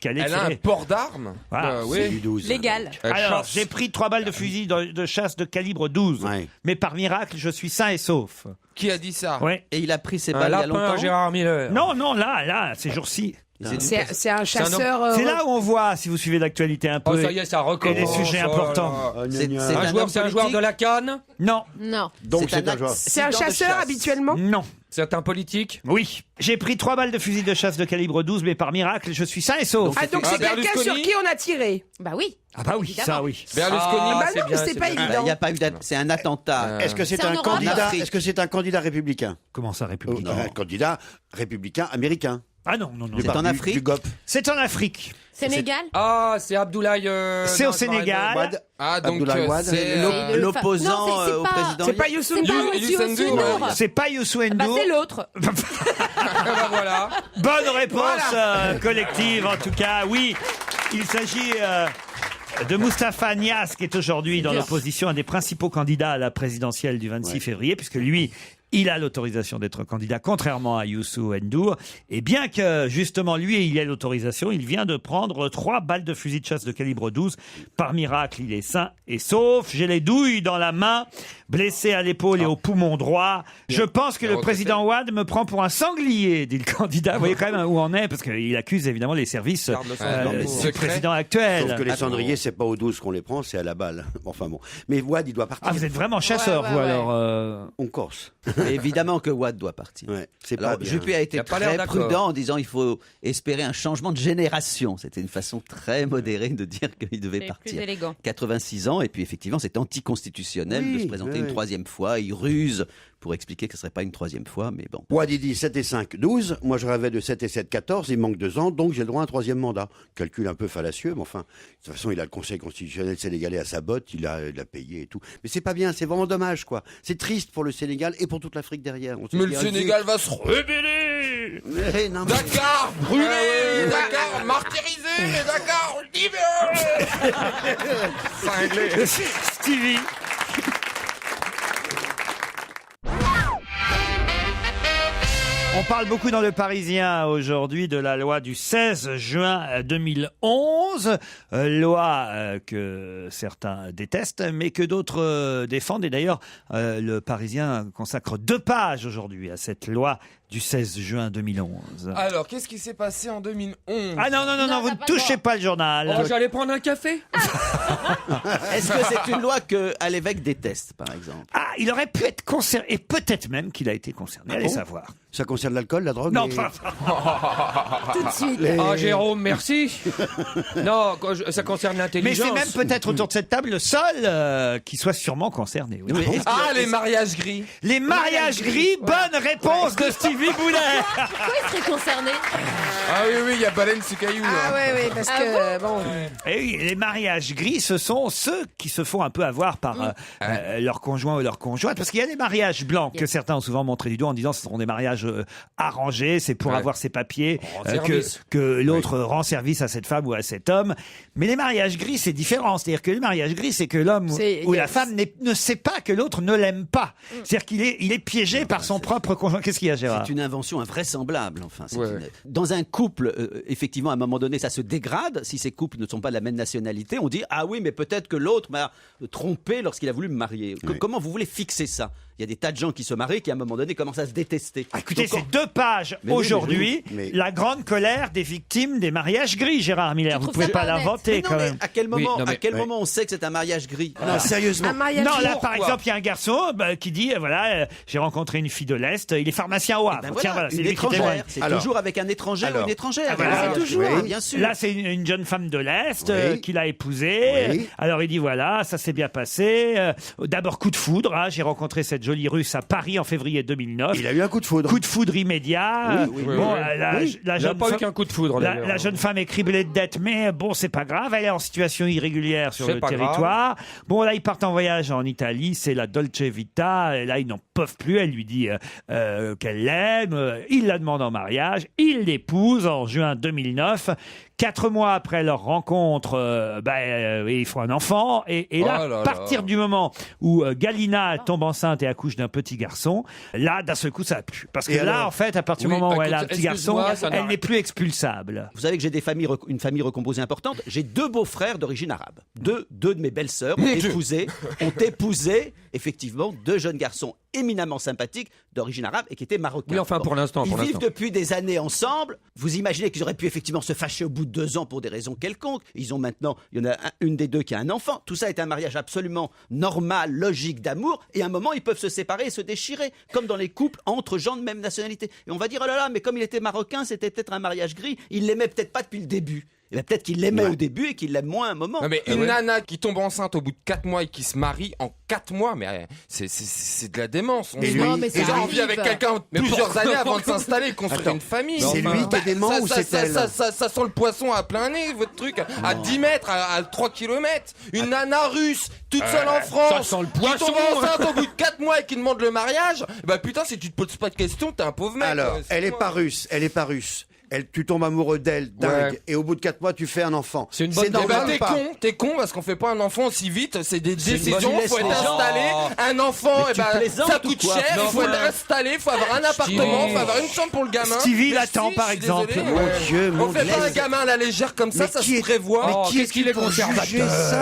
allait Elle a un tirer. port d'armes. Voilà. Bah, C'est oui. du 12. Légal. Alors, chasse. j'ai pris 3 balles de fusil de chasse de calibre 12. Ouais. Mais par miracle, je suis sain et sauf. Qui a dit ça? Ouais. Et il a pris ses Un balles il y a lapin, longtemps. Gérard Miller. Non, non, là, ces jours-ci. C'est un chasseur. C'est là où on voit, si vous suivez l'actualité un peu. Oh, ça y est, ça recommence. Et des sujets importants. C'est un joueur de la canne? Non. Non. Donc c'est un joueur. C'est un chasseur habituellement? Non. C'est un politique? Oui. J'ai pris 3 balles de fusil de chasse de calibre 12, mais par miracle, je suis sain et sauf. Donc c'est quelqu'un sur qui on a tiré? Bah oui. Ah bah oui, ça oui. Berlusconi. Bah non, mais c'est pas évident. Il n'y a pas eu c'est un attentat. Est-ce que c'est un candidat? Est-ce que c'est un candidat républicain? Comment ça, républicain? Un candidat républicain américain. Ah non. C'est en Afrique. Du GOP. C'est en Afrique. Sénégal? Ah, c'est Abdoulaye. C'est au Sénégal. Ah, donc Abdoulaye Wade. c'est L'opposant au président. C'est pas Youssou Ndour. C'est pas Youssou Bah N'Dour. c'est l'autre. voilà. Bonne réponse collective, en tout cas. Oui, il s'agit de Moustapha Niasse, qui est aujourd'hui dans l'opposition, un des principaux candidats à la présidentielle du 26 février, puisque lui, il a l'autorisation d'être candidat, contrairement à Youssou N'Dour. Et bien que, justement, lui, il ait l'autorisation, il vient de prendre 3 balles de fusil de chasse de calibre 12. Par miracle, il est sain et sauf. J'ai les douilles dans la main, blessé à l'épaule et au poumon droit. Je pense que le président Wade me prend pour un sanglier, dit le candidat. Vous voyez quand même où on est, parce qu'il accuse évidemment les services du président actuel. Sauf que les cendriers, c'est pas aux 12 qu'on les prend, c'est à la balle. Enfin bon. Mais Wade, il doit partir. Ah, vous êtes vraiment chasseur, vous, alors On corse. Mais évidemment que Wade doit partir. Ouais, c'est Alors, pas bien. Juppé a été Il a pas l'air très d'accord. prudent en disant il faut espérer un changement de génération. C'était une façon très modérée de dire qu'il devait C'est partir. plus élégant. 86 ans, et puis effectivement, c'est anticonstitutionnel de se présenter une 3e fois. Il ruse pour expliquer que ce ne serait pas une 3e fois, mais bon. Wade, il dit 7 et 5, 12. Moi, je rêvais de 7 et 7, 14. Il manque 2 ans, donc j'ai le droit à un 3e mandat. Calcul un peu fallacieux, mais enfin, de toute façon, il a le Conseil constitutionnel sénégalais à sa botte, il a payé et tout. Mais c'est pas bien, c'est vraiment dommage, quoi. C'est triste pour le Sénégal et pour toute l'Afrique derrière. Mais le Sénégal va se rebeller. Mais non, mais... Dakar brûlé, Dakar martyrisé, Dakar libéré. Cinglé. Stevie. On parle beaucoup dans Le Parisien aujourd'hui de la loi du 16 juin 2011, loi que certains détestent, mais que d'autres défendent. Et d'ailleurs, Le Parisien consacre 2 pages aujourd'hui à cette loi du 16 juin 2011. Alors, qu'est-ce qui s'est passé en 2011? Ah non, vous ne touchez pas le journal. Oh, j'allais prendre un café. Est-ce que c'est une loi que l'évêque déteste, par exemple? Ah, il aurait pu être concerné, et peut-être même qu'il a été concerné, allez savoir. Ça concerne l'alcool, la drogue? Non, Tout de suite. Ah, Jérôme, merci. Non, ça concerne mais l'intelligence. c'est même peut-être autour de cette table le seul qui soit sûrement concerné. Oui. Ah, les mariages gris. Les mariages gris, bonne réponse de Stevie Boulet. Pourquoi il serait concerné? Ah oui, il y a Baleine sous caillou. Ah oui, parce que bon. Et oui, les mariages gris, ce sont ceux qui se font un peu avoir par leur conjoint ou leur conjointe. Parce qu'il y a des mariages blancs que certains ont souvent montré du doigt en disant ce sont des mariages arrangés, c'est pour avoir ses papiers, que l'autre rend service à cette femme ou à cet homme. Mais les mariages gris, c'est différent. C'est-à-dire que les mariages gris, c'est que l'homme ou la femme ne sait pas que l'autre ne l'aime pas. C'est-à-dire qu'il est piégé par son propre conjoint. Qu'est-ce qu'il y a, Gérard? C'est une invention invraisemblable. Enfin, dans un couple, effectivement, à un moment donné, ça se dégrade. Si ces couples ne sont pas de la même nationalité, on dit ah oui, mais peut-être que l'autre m'a trompé lorsqu'il a voulu me marier. Comment vous voulez fixer ça? Il y a des tas de gens qui se marient qui, à un moment donné, commencent à se détester. Ah, écoutez, c'est 2 pages aujourd'hui. La grande colère des victimes des mariages gris, Gérard Miller. Vous ne pouvez pas l'inventer, quand même. À quel moment on sait que c'est un mariage gris? Non, sérieusement. Non, là, par exemple, il y a un garçon qui dit voilà, j'ai rencontré une fille de l'Est, il est pharmacien au Havre. Tiens, voilà, c'est lui qui témoigne. C'est toujours avec un étranger ou une étrangère. C'est toujours, bien sûr. Là, c'est une jeune femme de l'Est qu'il a épousée. Alors, il dit voilà, ça s'est bien passé. D'abord, coup de foudre. J'ai rencontré cette jolie Russe à Paris en février 2009. Il a eu un coup de foudre. Coup de foudre immédiat. La jeune pas eu qu'un coup de foudre. La jeune femme est criblée de dettes, mais bon, c'est pas grave. Elle est en situation irrégulière sur le territoire. Bon, là, ils partent en voyage en Italie. C'est la Dolce Vita. Et là, ils n'en peuvent plus. Elle lui dit qu'elle l'aime. Il la demande en mariage. Il l'épouse en juin 2009. 4 mois après leur rencontre, ils font un enfant. Et là, à partir du moment où Galina tombe enceinte et accouche d'un petit garçon, là, d'un seul coup, ça a plu. Parce que là, en fait, à partir du moment où elle a un petit garçon, elle n'est plus expulsable. Vous savez que j'ai une famille recomposée importante. J'ai 2 beaux-frères d'origine arabe. Deux de mes belles-sœurs ont épousé, effectivement, 2 jeunes garçons éminemment sympathique, d'origine arabe et qui était marocain. Oui, enfin, pour l'instant. Ils vivent depuis des années ensemble. Vous imaginez qu'ils auraient pu effectivement se fâcher au bout de 2 ans pour des raisons quelconques. Ils ont maintenant, il y en a une des deux qui a un enfant. Tout ça est un mariage absolument normal, logique, d'amour. Et à un moment, ils peuvent se séparer et se déchirer, comme dans les couples entre gens de même nationalité. Et on va dire, oh là là, mais comme il était marocain, c'était peut-être un mariage gris. Il l'aimait peut-être pas depuis le début. Et bien peut-être qu'il l'aimait au début et qu'il l'aime moins à un moment. Non mais une nana qui tombe enceinte au bout de 4 mois et qui se marie en 4 mois, mais c'est de la démence. On vit avec quelqu'un plusieurs années avant de s'installer et construire une famille. C'est lui qui est dément ou c'est elle? Ça sent le poisson à plein nez, votre truc, à 10 mètres, à 3 km. Une nana russe, toute seule en France, ça sent le poisson, qui tombe enceinte au bout de 4 mois et qui demande le mariage, bah putain, si tu te poses pas de questions, t'es un pauvre mec. Alors, elle est pas russe. Tu tombes amoureux d'elle, dingue, Ouais. et au bout de 4 mois, tu fais un enfant. C'est une bonne normal ou pas? T'es con parce qu'on fait pas un enfant aussi vite, c'est des décisions, bonne faut être idée. installé, un enfant, Mais tu plaisantes ça ou coûte quoi? cher, Non, il faut enfin, être installé, faut avoir un appartement, faut avoir une chambre pour le gamin. Stevie Mais l'attend, si, par je suis exemple. désolé, Mon Dieu, on mon fait Dieu. pas un gamin à la légère comme ça, Mais ça qui se est- prévoit. Oh, qu'est-ce qu'il est conservateur.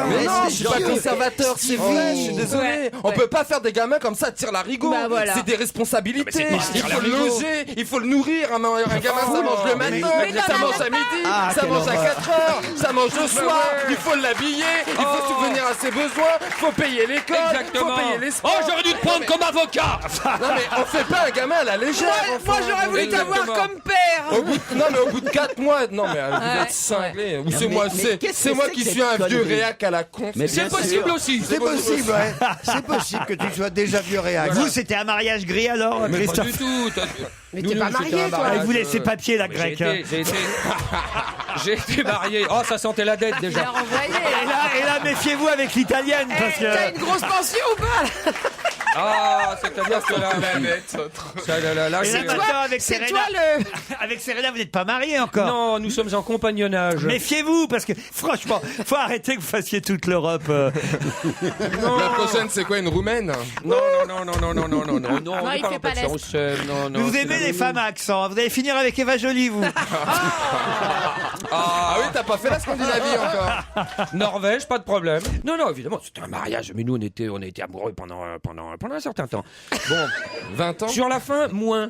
Mais Mais non, c'est je suis pas Dieu. conservateur, c'est vrai, je suis désolé. On peut pas faire des gamins comme ça, tire l'arigot. Bah voilà. C'est des responsabilités. Mais Il faut le loger, il faut le nourrir. Un gamin, ça mange le matin, ça mange à midi, ça mange à 4 heures, ça mange le soir. Il faut l'habiller, il faut subvenir à ses besoins, il faut payer l'école, il Exactement. faut payer les sports. Oh, j'aurais dû te prendre comme avocat. Non mais on fait pas un gamin à la légère. Moi, j'aurais voulu t'avoir Exactement. comme père. Non mais au bout de 4 mois, non mais vous Ouais, êtes cinglés. Ou Non, c'est mais- moi, mais c'est qu'est-ce c'est que moi c'est qui que suis cette un vieux connerie? réac à la con. Mais C'est bien sûr. possible aussi. C'est possible, ouais. C'est possible que tu sois déjà vieux réac. Vous, c'était un mariage gris alors, Mais pas Christophe? du tout. Mais t'es pas marié, toi. Avec vous, laissez papier, la Mais grecque. J'ai été marié. Oh, ça sentait la dette Il a déjà. renvoyé. Et là, méfiez-vous avec l'italienne, parce T'as que... une grosse pension ou pas là Ah, c'est-à-dire que là, là, Et là, c'est- maintenant, avec C'est Serena, toi le. avec Serena, vous n'êtes pas mariés encore. Non, nous sommes en compagnonnage. Méfiez-vous, parce que franchement, faut arrêter que vous fassiez toute l'Europe. La prochaine, c'est quoi, une roumaine? Non, non, non, non, non, non, non, non, non, on il ne parle fait pas pas de ça, on s'aime, non, non. Vous c'est aimez la- les femmes à accent. Vous allez finir avec Eva Jolie, vous. Ah oui, t'as pas fait la Scandinavie encore. Norvège, pas de problème. Non, non, évidemment, c'était un mariage, mais nous, on était amoureux pendant un certain temps. Bon, 20 ans. sur la fin, moins.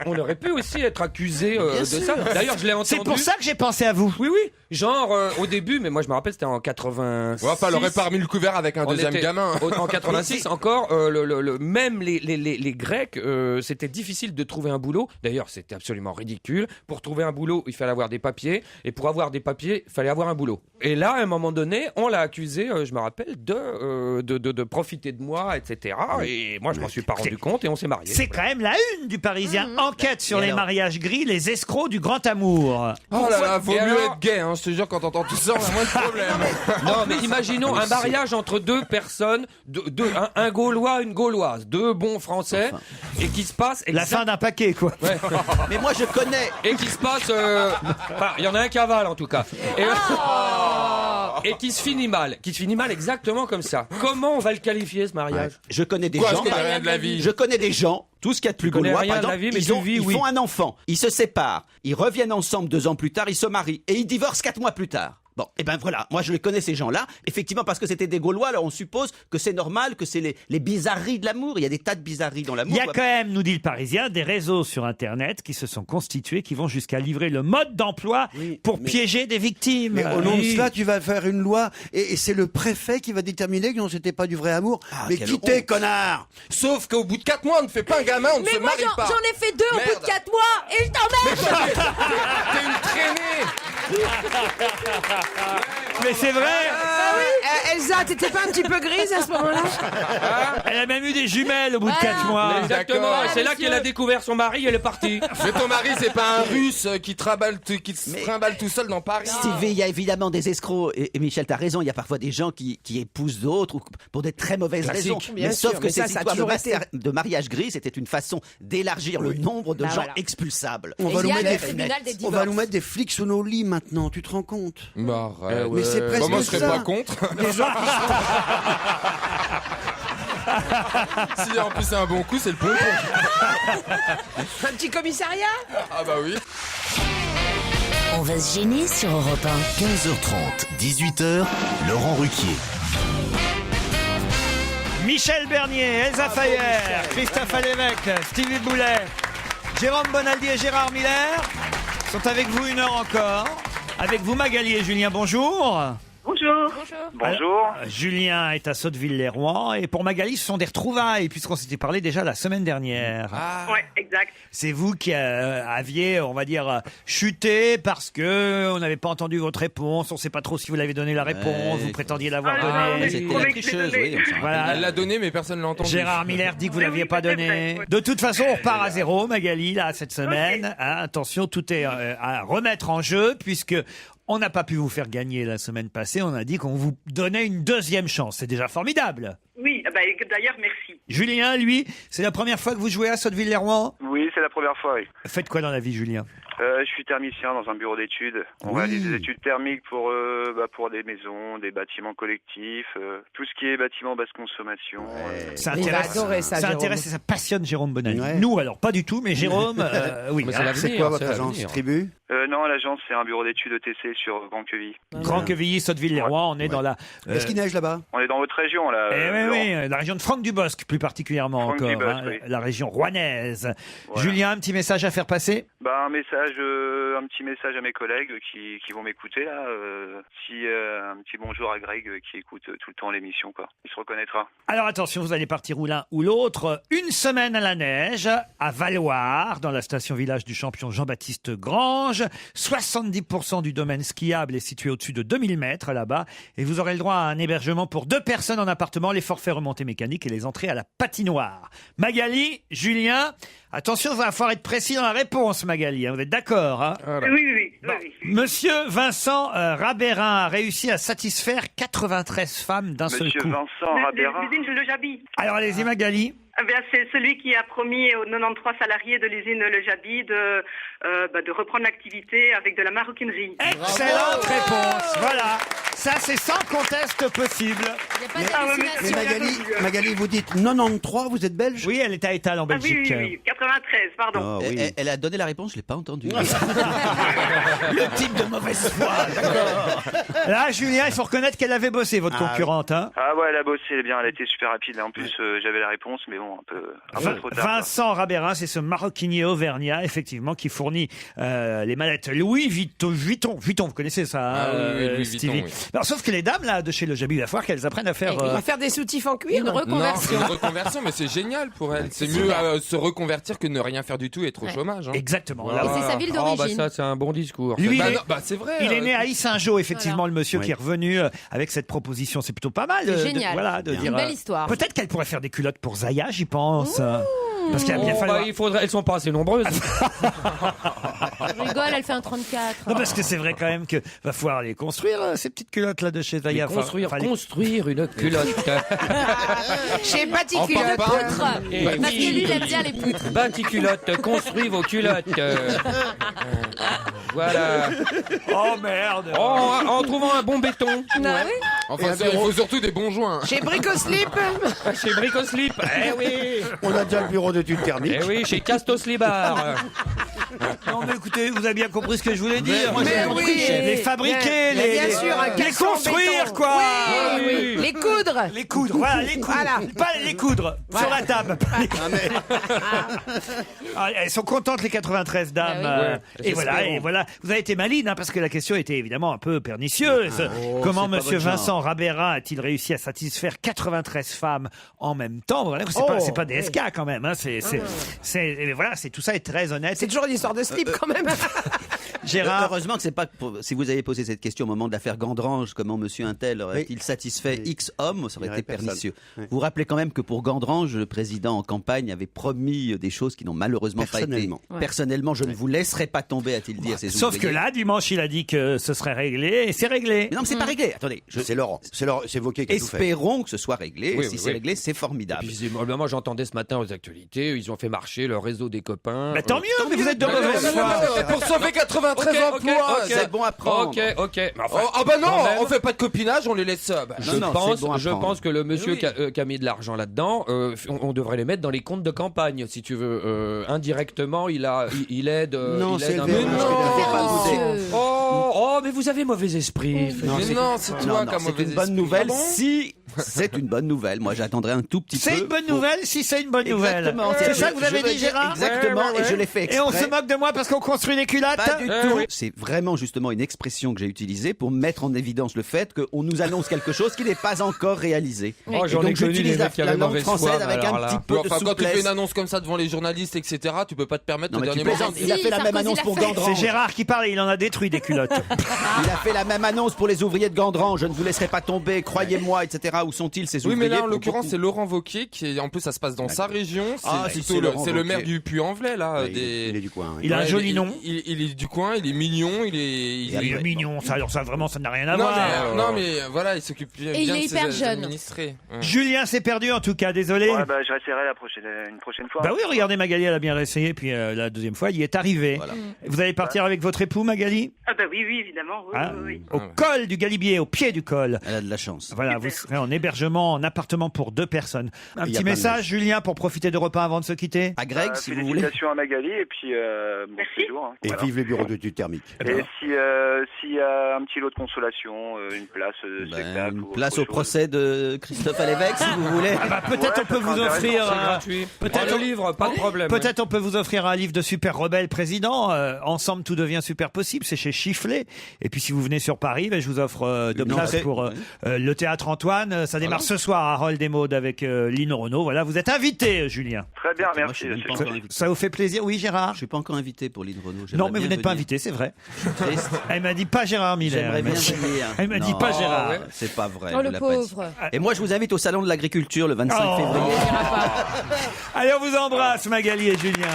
On aurait pu aussi être accusé de ça. D'ailleurs, je l'ai entendu. C'est pour ça que j'ai pensé à vous. Oui, oui. Genre, au début, mais moi, je me rappelle, c'était en 86. Ouais, enfin, elle aurait pas remis le couvert avec un On deuxième était- gamin. En 86 encore, même les Grecs, c'était difficile de trouver un boulot. D'ailleurs, c'était absolument ridicule. Pour trouver un boulot, il fallait avoir des papiers. Et pour avoir des papiers, il fallait avoir un boulot. Et là, à un moment donné, on l'a accusé, je me rappelle, de profiter de moi, etc. Et moi, je m'en suis pas rendu compte et on s'est mariés. C'est quand même la une du Parisien. Enquête sur Et les alors mariages gris, les escrocs du grand amour. Oh là là, vaut Et mieux alors être gay, hein. Je te jure, quand t'entends tout ça, on a moins de problèmes. Non, mais imaginons un mariage entre deux personnes, un Gaulois, une Gauloise, deux bons Français, et qui se passe La fin d'un paquet, quoi. Ouais. Mais moi, je connais. Et qui se passe, enfin, il y en a un cavale en tout cas, et qui se finit mal, exactement comme ça. Comment on va le qualifier ce mariage? Je connais des Quoi, gens. je connais rien de la vie. Je connais des gens. Tout ce qu'il y a de plus connais gaulois, rien par de la exemple, vie, mais tu vis, ils oui. font un enfant, ils se séparent, ils reviennent ensemble 2 ans plus tard, ils se marient et ils divorcent 4 mois plus tard. Bon, et ben voilà, moi je les connais ces gens-là. Effectivement, parce que c'était des Gaulois, alors on suppose que c'est normal, que c'est les bizarreries de l'amour. Il y a des tas de bizarreries dans l'amour. Il y a quand même, nous dit le Parisien, des réseaux sur Internet qui se sont constitués, qui vont jusqu'à livrer le mode d'emploi pour piéger des victimes. Mais au nom de cela, tu vas faire une loi et c'est le préfet qui va déterminer que non, c'était pas du vrai amour. Mais quelle quittez, honte. connard! Sauf qu'au bout de 4 mois, on ne fait pas un gamin, on ne se Mais moi, marie pas. j'en ai fait 2 au bout Merde. de 4 mois et je t'emmerde. T'es une traînée. Mais c'est vrai. Elsa, t'étais pas un petit peu grise à ce moment-là? Elle a même eu des jumelles au bout de 4 mois. Exactement, d'accord. et c'est là qu'elle a découvert son mari, elle est partie. Mais ton mari, c'est pas un russe qui se trimballe tout seul dans Paris. Stevie, il y a évidemment des escrocs. Et Michel, t'as raison, il y a parfois des gens qui épousent d'autres ou pour des très mauvaises Classique. raisons. Bien Mais sûr, sauf que mais ça, cette ça a histoire toujours été. de mariage gris, c'était une façon d'élargir le nombre de Bah gens voilà. expulsables. On Et va, il nous y a mettre le des, tribunal des on divorces. va nous mettre des flics sous nos lits maintenant, tu te rends compte? Bah, arrête. Mais c'est presque Moi, je serais ça. pas contre. Les gens Si en plus c'est un bon coup, c'est le pompon. Un petit commissariat? Ah bah oui. On va se gêner sur Europe 1. 15h30, 18h, Laurent Ruquier. Michel Bernier, Elsa Fayer, Christophe Lévesque, Stevie Boulet, Jérôme Bonaldi et Gérard Miller sont avec vous 1 heure encore. Avec vous Magali et Julien, bonjour. Bonjour. Bonjour. Julien est à Sotteville-les-Rouen et pour Magali, ce sont des retrouvailles puisqu'on s'était parlé déjà la semaine dernière. Ouais, exact. C'est vous qui aviez, on va dire, chuté parce que on n'avait pas entendu votre réponse, on ne sait pas trop si vous l'avez donné la réponse, vous prétendiez l'avoir donnée. C'était la tricheuse, oui. Voilà. Elle l'a donné, mais personne ne l'a entendu. Gérard Miller dit que vous Oui, l'aviez oui, pas c'est donné. vrai, ouais. De toute façon, on repart à zéro, Magali, là, cette semaine. Hein, attention, tout est à remettre en jeu puisque on n'a pas pu vous faire gagner la semaine passée. On a dit qu'on vous donnait une deuxième chance. C'est déjà formidable. Oui, d'ailleurs, merci. Julien, lui, c'est la première fois que vous jouez à Sotteville-les-Rouen. Oui, c'est la première fois, oui. Faites quoi dans la vie, Julien? Je suis thermicien dans un bureau d'études. On réalise des études thermiques pour des maisons, des bâtiments collectifs, tout ce qui est bâtiments basse consommation. Ça Il va intéresse, adorer ça, Jérôme. intéresse et ça passionne Jérôme Bonaldi. Ouais. Nous, alors, pas du tout, mais Jérôme, oui. Mais c'est hein. l'avenir, C'est quoi votre c'est agence? l'avenir. Tribu? Non, l'agence, c'est un bureau d'études ETC sur Grand-Quevilly. Grand-Quevilly, Sotteville-les-Rouen, on est dans la... Est-ce qu'il neige là-bas? On est dans votre région, là. Laurent. la région de Franck-du-Bosc, plus particulièrement Franck encore, Dubosc, hein, oui. la région rouennaise. Voilà. Julien, un petit message à faire passer? Un petit message à mes collègues qui vont m'écouter, là. Un petit bonjour à Greg qui écoute tout le temps l'émission, quoi. Il se reconnaîtra. Alors attention, vous allez partir ou l'un ou l'autre. Une semaine à la neige, à Valloire, dans la station village du champion Jean-Baptiste Grange. 70% du domaine skiable est situé au-dessus de 2000 mètres là-bas. Et vous aurez le droit à un hébergement pour 2 personnes en appartement, les forfaits remontées mécaniques et les entrées à la patinoire. Magali, Julien, attention, il va falloir être précis dans la réponse, Magali. Hein, vous êtes d'accord, hein? Oui. Monsieur Vincent Rabérin a réussi à satisfaire 93 femmes d'un seul Monsieur coup. Vincent Rabérin. L'usine Le Jabi. Alors allez-y, Magali. C'est celui qui a promis aux 93 salariés de l'usine Le Jabi de reprendre l'activité avec de la maroquinerie. Excellente réponse. Voilà. Ça, c'est sans conteste possible. Il n'y a pas Mais d'hallucination. Magali, vous dites 93, vous êtes belge? Oui, elle est à Étal en Belgique. Oui, 93, pardon. Ah, oui. Elle a donné la réponse, je l'ai pas entendue. Le type de mauvaise foi. D'accord. Là, Julien, il faut reconnaître qu'elle avait bossé, votre concurrente. Hein. Ah ouais, elle a bossé, elle est bien, elle a été super rapide. En plus, j'avais la réponse, mais bon, un peu trop tard. Vincent Rabérin, c'est ce maroquinier auvergnat, effectivement, qui fournit les mallettes Louis Vuitton, vous connaissez ça, Louis Stevie. Vuitton, oui. Alors, sauf que les dames là de chez Le Jabi, il va falloir qu'elles apprennent à faire. Il va faire des soutifs en cuir. Une Non, c'est reconversion. une reconversion, mais c'est génial pour elle. C'est mieux se reconvertir que ne rien faire du tout et être au chômage. Hein. Exactement. Et c'est sa ville d'origine. Ça, c'est un bon discours. Lui, c'est vrai. il est né à Issingeau, effectivement, Voilà. le monsieur Oui. qui est revenu avec cette proposition. C'est plutôt pas mal. C'est génial. De C'est dire, une belle histoire. Peut-être qu'elle pourrait faire des culottes pour Zaya, j'y pense. Parce qu'il a bien fallu. il faudrait, elles sont pas assez nombreuses. Je rigole, elle fait un 34. Non, parce que c'est vrai quand même que va falloir les construire, ces petites culottes là de chez Zaya. Construire une culotte. Chez En Baticulotte. papa. Poutre. Et Parce que oui. lui, il aime bien les poutres. Baticulotte, construis vos culottes. Voilà. Oh merde. En trouvant un bon béton. Ah oui. Enfin, il faut surtout des bons joints. Chez Bricoslip. Chez Bricoslip. Eh oui. On a déjà le bureau d'études thermiques. Eh oui, chez Castos Libar. Non mais écoutez, vous avez bien compris ce que je voulais dire. Mais oui. Les fabriquer, Bien sûr, un les casson en construire béton. quoi. Oui, oui. Les coudre. Les coudre, voilà, les coudre. Voilà. Pas les coudre sur la table. Ah, elles sont contentes les 93 dames. Ah oui. Et voilà, vous avez été maline parce que la question était évidemment un peu pernicieuse. Comment c'est pas monsieur votre genre. Vincent Rabérin a-t-il réussi à satisfaire 93 femmes en même temps? Voilà, c'est pas des SK quand même. Hein. C'est tout ça est très honnête. C'est toujours une histoire de slip quand même. Gérard. Heureusement que c'est pas si vous avez posé cette question au moment de l'affaire Gandrange, comment monsieur Untel aurait-il satisfait X hommes, ça aurait été personne. pernicieux. Oui. Vous vous rappelez quand même que pour Gandrange, le président en campagne avait promis des choses qui n'ont malheureusement pas été. Personnellement. Ouais. Personnellement, je ne vous laisserai pas tomber, a-t-il dit à ses Sauf que ouvriers. là, dimanche, il a dit que ce serait réglé et c'est réglé. Mais non, mais c'est pas réglé. Attendez, C'est Laurent. C'est Wauquiez qui a tout fait. espérons que ce soit réglé. Oui, si oui, c'est oui. réglé, c'est formidable. Puis, moi, j'entendais ce matin aux actualités, ils ont fait marcher le réseau des copains. Bah, tant mieux, mais vous êtes de mauvaise foi. Pour sauver 93 emplois. C'est bon à prendre. Ok. Mais enfin, Ah bah non, quand même, on fait pas de copinage, on les laisse. Non, c'est bon à Je prendre. pense que le monsieur qui a mis de l'argent là-dedans, on devrait les mettre dans les comptes de campagne, si tu veux. Indirectement, il aide. Non, il c'est aide un élevé. peu. Non, je vais pas vous dire. Oh, mais vous avez mauvais esprit. Mais non, c'est toi Non, qui as c'est mauvais une bonne esprit. nouvelle. Ah bon Si C'est une bonne nouvelle. Moi, j'attendrai un tout petit peu. C'est une bonne nouvelle si c'est une bonne nouvelle. Exactement. C'est ça que vous avez dit, Gérard? Exactement, et je l'ai fait exprès. Et on se moque de moi parce qu'on construit des culottes? Pas du tout. C'est vraiment justement une expression que j'ai utilisée pour mettre en évidence le fait qu'on nous annonce quelque chose qui n'est pas encore réalisé. Oh, Et j'en ai donc connu j'utilise des mecs qui la avaient langue mauvaise française foi, avec alors un là. petit peu de Enfin, quand tu fais souplesse. une annonce comme ça devant les journalistes, etc., tu peux pas te permettre Non, le mais tu dernier moment. plaisantes. Il a fait la même Sarkozy annonce pour l'a fait. Gandrange. C'est Gérard qui parle et il en a détruit des culottes. Il a fait la même annonce pour les ouvriers de Gandrange. Je ne vous laisserai pas tomber, croyez-moi, etc. Où sont-ils ces Oui, ouvriers? mais là, en pour l'occurrence, beaucoup c'est Laurent Wauquiez qui est, en plus, ça se passe dans sa région. C'est Ah, si, plutôt c'est le, Laurent c'est le maire Wauquiez. du Puy-en-Velay, là. Il est du coin. Oui. Il a un joli nom. Il est du coin, il est mignon, il est mignon, ça, alors ça vraiment, ça n'a rien à non, voir. mais, non, mais voilà, il s'occupe bien Et il de est ses hyper jeune. administrés. Ouais. Julien s'est perdu en tout cas, désolé. Ouais, bah, je réessayerai une prochaine fois. Bah oui, regardez, Magali, elle a bien essayé, puis la deuxième fois, il y est arrivé. Voilà. Vous allez partir avec votre époux, Magali? Ah bah oui, évidemment. Oui, Hein oui. Au col du Galibier, au pied du col. Elle a de la chance. Voilà, vous serez en hébergement, en appartement pour 2 personnes. Un Il y a petit pas de message, neige. Julien, pour profiter de repas avant de se quitter? À Greg, si vous voulez. Félicitations à Magali et puis bon Merci. séjour. Hein. Et Voilà. vive les bureaux d'études thermiques. Et s'il y a un petit lot de consolation, une place de spectacle. Une ou place autre au chose. procès de Christophe à l'évêque, si vous voulez. Ah bah, peut-être Ouais, on peut ça vous sera offrir intéressant, un... Gratuit. Peut-être Le livre, pas de problème. Peut-être on peut vous offrir un livre de Super Rebelle Président. Ensemble, tout devient super possible. C'est chez Chifflet. Et puis, si vous venez sur Paris, ben, je vous offre 2 Une places entrée. pour le Théâtre Antoine. Ça démarre ce soir à Harold et Maud avec Lino Renaud. Voilà, vous êtes invité, Julien. Très bien, Moi, je merci. suis même pas c'est encore gentil. invité. Ça vous fait plaisir? Oui, Gérard? Je suis pas encore invité pour Lynn Renaud. Non, mais vous n'êtes pas invité, c'est vrai. Triste. Elle m'a dit pas Gérard Miller. J'aimerais Elle m'a bien dit- venir. Elle m'a dit Non, pas Gérard. ouais. C'est pas vrai. Oh, vous le l'appréciez. pauvre. Et moi, je vous invite au salon de l'agriculture le 25 Oh. février. Allez, on vous embrasse, Magali et Julien.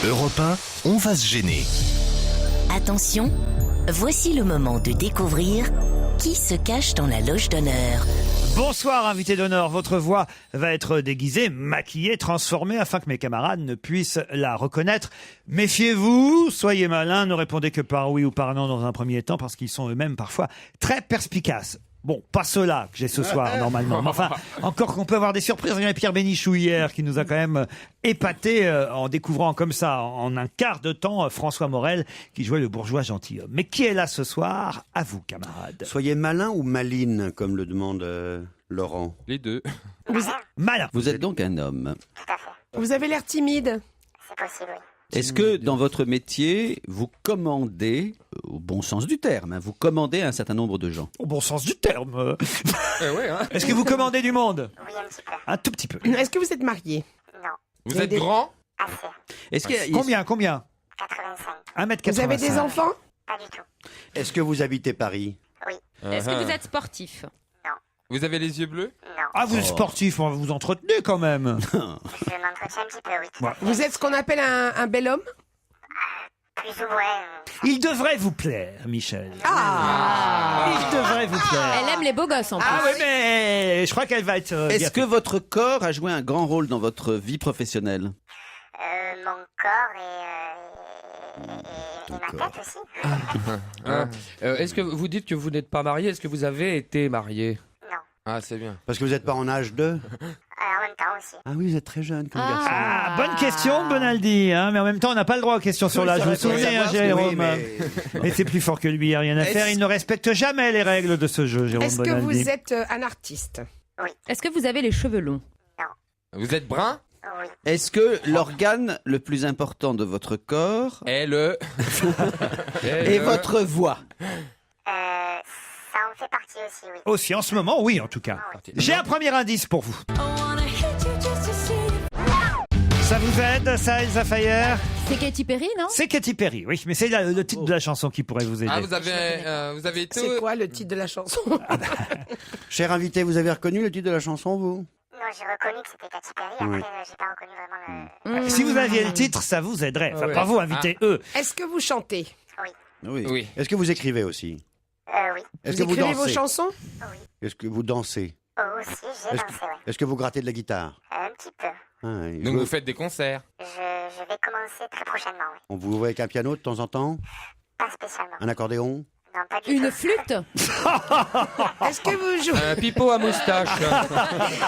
Europe 1, on va se gêner. Attention, voici le moment de découvrir qui se cache dans la loge d'honneur. Bonsoir, invité d'honneur. Votre voix va être déguisée, maquillée, transformée afin que mes camarades ne puissent la reconnaître. Méfiez-vous, soyez malins, ne répondez que par oui ou par non dans un premier temps parce qu'ils sont eux-mêmes parfois très perspicaces. Bon, pas ceux-là que j'ai ce soir, normalement. Mais enfin, encore qu'on peut avoir des surprises. Regardez Pierre Bénichou hier, qui nous a quand même épaté en découvrant comme ça, en un quart de temps, François Morel, qui jouait le bourgeois gentilhomme. Mais qui est là ce soir? À vous, camarades. Soyez malin ou maline, comme le demande Laurent. Les deux. Malin. Vous êtes donc un homme. Vous avez l'air timide. C'est possible, oui. Est-ce que dans votre métier, vous commandez, au bon sens du terme, hein, vous commandez un certain nombre de gens? Au bon sens du terme. Ouais, hein. Est-ce que vous commandez du monde? Oui, un petit peu. Un tout petit peu. Est-ce que vous êtes marié? Non. Vous êtes grand? Assez. Est-ce que, Combien 85. 1m85. Vous avez des enfants? Pas du tout. Est-ce que vous habitez Paris? Oui. Est-ce que vous êtes sportif? Vous avez les yeux bleus? Non. Ah, vous êtes sportif, on va vous entretenez quand même. Je m'entretiens un petit peu, oui. Tout à fait. Vous êtes ce qu'on appelle un bel homme? Plus ou moins. Il devrait vous plaire, Michel. Ah. Il devrait vous plaire. Elle aime les beaux gosses en plus. Ah oui, mais je crois qu'elle va être... est-ce que votre corps a joué un grand rôle dans votre vie professionnelle? Mon corps et ma tête aussi. Est-ce que vous dites que vous n'êtes pas marié? Est-ce que vous avez été marié? Non. Ah, c'est bien. Parce que vous n'êtes pas en âge de... En même temps aussi. Ah oui, vous êtes très jeune comme garçon. Ah, bonne question, Bonaldi, hein, mais en même temps, on n'a pas le droit aux questions sur Oui, l'âge. ça Vous va vous souvenez, savoir hein, ce que- Jérôme oui, mais- Mais c'est plus fort que lui, il n'y a rien à faire. Il ne respecte jamais les règles de ce jeu, Jérôme Est-ce que Bonaldi. vous êtes un artiste? Est-ce que vous avez les cheveux longs? Vous êtes brun? Oui. Est-ce que l'organe le plus important de votre corps Et le... est votre voix? Ça en fait partie aussi, oui. Aussi, en ce moment, oui, en tout cas. J'ai un premier indice pour vous. Ça vous aide, ça, Elsa Fayer? C'est Katy Perry, non? C'est Katy Perry, oui, mais c'est le titre de la chanson qui pourrait vous aider. Ah, vous avez été... C'est quoi le titre de la chanson? Cher invité, vous avez reconnu le titre de la chanson, vous? Non, j'ai reconnu que c'était Katy Perry. Après, Oui. j'ai pas reconnu vraiment le... Si vous aviez le titre, ça vous aiderait. Enfin, Ouais. pas vous, invitez eux. Est-ce que vous chantez? Oui. Oui. Est-ce que vous écrivez aussi? Oui. Est-ce Vous que vous écrivez vos dansez? chansons? Est-ce que vous dansez? Aussi, j'ai dansé, oui. Est-ce que vous grattez de la guitare? Un petit peu. Ah, et Donc vous- vous faites des concerts? Je vais commencer très prochainement, oui. On vous voit avec un piano de temps en temps? Pas spécialement. Un accordéon? Non, pas du Une tout. flûte? Est-ce que vous jouez? Un pipeau à moustache.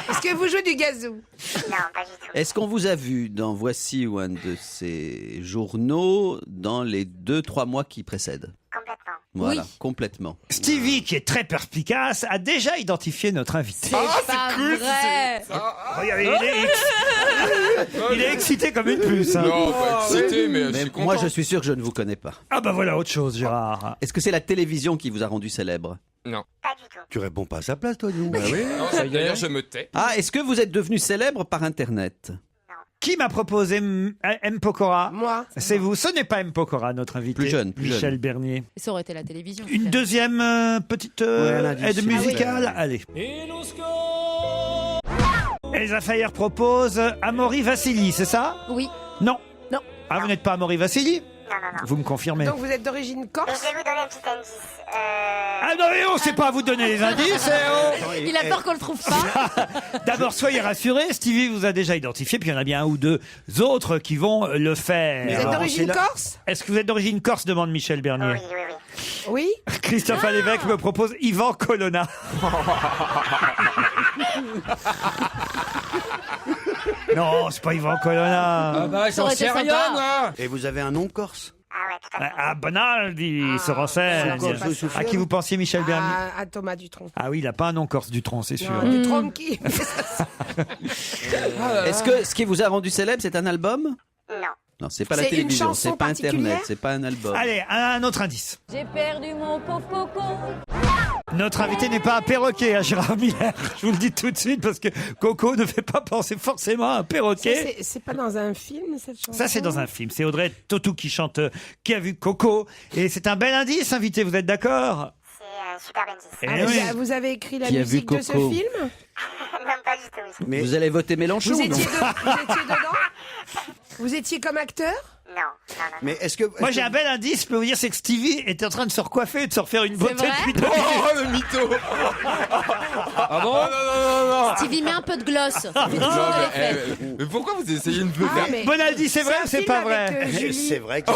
Est-ce que vous jouez du gazou? Non, pas du tout. Est-ce qu'on vous a vu dans Voici ou un de ces journaux dans les 2-3 mois qui précèdent? Complètement. Voilà, Oui. complètement. Stevie, qui est très perspicace, a déjà identifié notre invité. C'est pas vrai. Regardez, il est excité comme une puce. hein. Non, pas excité, mais je Mais suis content. moi, je suis sûr que je ne vous connais pas. Ah bah voilà autre chose, Gérard. Est-ce que c'est la télévision qui vous a rendu célèbre? Non. Pas du tout. Tu réponds pas à sa place, toi, dis. Non, d'ailleurs, je me tais. Ah, est-ce que vous êtes devenu célèbre par Internet? Qui m'a proposé M. Pokora? Moi. C'est vous. Ce n'est pas M. Pokora, notre invité. Plus jeune, Michel Bernier. Ça aurait été la télévision. Une deuxième petite Ouais, un indice. aide musicale. Allez. Elsa Fayer propose Amaury Vassili, c'est ça? Oui. Non. Non. Ah, vous n'êtes pas Amaury Vassili? Non. Vous me confirmez. Donc vous êtes d'origine Et corse? je vais vous donner un petit indice. Ah non, mais oh, c'est pas à vous de donner les indices. Il a peur qu'on le trouve pas. D'abord, soyez rassurés, Stevie vous a déjà identifié, puis il y en a bien un ou deux autres qui vont le faire. Vous êtes d'origine corse? Est-ce que vous êtes d'origine corse, demande Michel Bernier. Oui. Christophe Alévèque me propose Yvan Colonna. Non, c'est pas Yvan Colonna. Ah bah, Ça aurait j'en été sais rien, sympa. moi. Et vous avez un nom corse? Ah, Bonaldi se renseigne. c'est pas ça. À qui vous pensiez, Michel Bernier? À Thomas Dutronc. Ah oui, il n'a pas un nom corse Dutronc, c'est sûr. Non, Dutronc qui? Est-ce que ce qui vous a rendu célèbre, c'est un album? Non. Non, c'est pas la C'est une télévision, chanson c'est pas Internet, particulière c'est pas un album. Allez, un autre indice. J'ai perdu mon pauvre coco. Notre invité n'est pas un perroquet, hein, Gérard Miller. Je vous le dis tout de suite parce que Coco ne fait pas penser forcément à un perroquet. C'est pas dans un film, cette chanson? Ça, c'est dans un film. C'est Audrey Tautou qui chante Qui a vu Coco. Et c'est un bel indice, invité, vous êtes d'accord? C'est un super indice. Eh Ah, oui. vous avez écrit la Qui a vu musique de ce Coco? film? Non, pas du tout. Mais Vous allez voter Mélenchon? Vous non étiez dedans? Vous étiez comme acteur? Non. mais est-ce que Moi, j'ai un bel indice, je peux vous dire, c'est que Stevie était en train de se recoiffer et de se refaire une beauté vrai depuis 2 minutes. Oh, le mytho. Ah bon? Non. Stevie, mets un peu de gloss. Ça fait toujours Non, de mais, l'effet. mais pourquoi vous essayez de me Ah, faire... mais Bonaldi, c'est vrai un ou c'est film pas avec, vrai? Julie. c'est vrai qu'il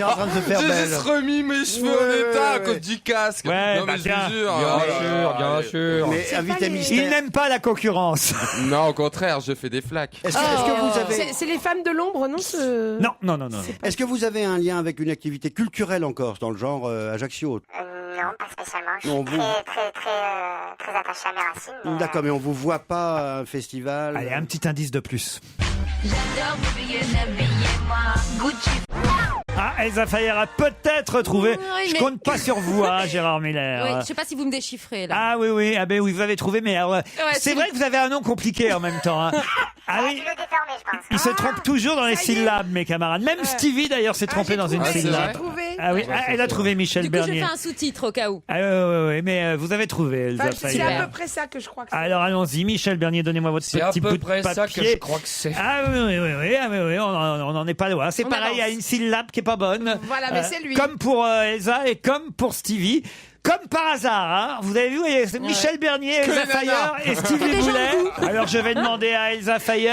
est en train de se faire J'ai belle. juste remis mes cheveux Ouais, en état à ouais. cause du casque. Ouais, non, bah mais je tiens. vous jure. Bien oh là sûr, là, bien allez. sûr. Mais C'est invité pas les- mystère. Il n'aime pas la concurrence. Non, au contraire, je fais des flaques. Est-ce que vous avez C'est les femmes de l'ombre, non Non, non, non, non. est-ce que vous avez un lien avec une activité culturelle en Corse, dans le genre Ajaccio? Non, pas spécialement. Je Non, suis vous- très attaché à mes racines. mais, D'accord, mais on vous voit pas à un festival. Allez, un petit indice de plus. Ah, Elsa Fayer a peut-être trouvé. Oui, Je mais- compte pas sur vous, hein, Gérard Miller. Oui, je sais pas si vous me déchiffrez là. Ah oui, oui, ah ben oui, vous avez trouvé, mais alors, c'est c'est vrai le- que vous avez un nom compliqué en même temps. Hein. Ah oui, je l'ai déformé, je pense. il se trompe toujours dans les ça y est. syllabes, mes camarades. Même Stevie, d'ailleurs, s'est trompé dans une trouvé, syllabe. j'ai trouvé. Ah oui, ah, elle a trouvé Michel Du coup, je Bernier. fais un sous-titre au cas où. Ah ouais, mais vous avez trouvé, Elsa Enfin, c'est Fayer. à peu près ça que je crois que c'est. Alors allons-y, Michel Bernier, donnez-moi votre C'est à petit peu bout de près ça que papier. je crois que c'est. Ah oui, on n'en est pas loin. C'est On pareil, il y a avance. une syllabe qui est pas bonne. Voilà, mais c'est lui. Comme pour Elsa et comme pour Stevie. Comme par hasard, hein. Vous avez vu, c'est Michel Bernier, Elsa les Fayer nanas. et Stevie Boulet. Alors je vais demander à Elsa Fayer,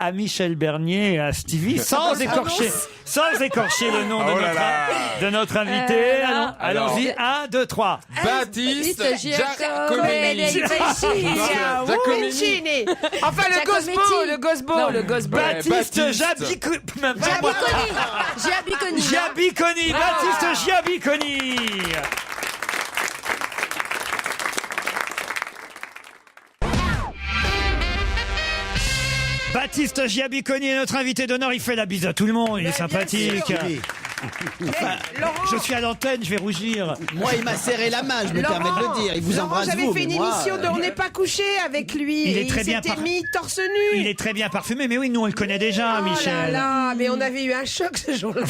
à Michel Bernier et à Stevie, sans écorcher le nom Oh là là. de notre invité. là. Allons-y, 1, 2, 3. Baptiste Giacometti. Giacometti. Enfin, le Gosbo. Baptiste Giabiconi. Giabiconi, Baptiste Giabiconi. Baptiste Giabiconi est notre invité d'honneur. Il fait la bise à tout le monde. Il est sympathique. Oui. Je suis à l'antenne, je vais rougir. Moi, il m'a serré la main, je me Laurent, permets de le dire. Il vous Laurent, embrasse j'avais vous, fait mais une moi, émission de On n'est pas couché avec lui. Il est et très il bien s'était par- mis torse nu. Il est très bien parfumé, mais oui, nous on le connaît déjà, Oh Michel. là là, mais on avait eu un choc ce jour-là.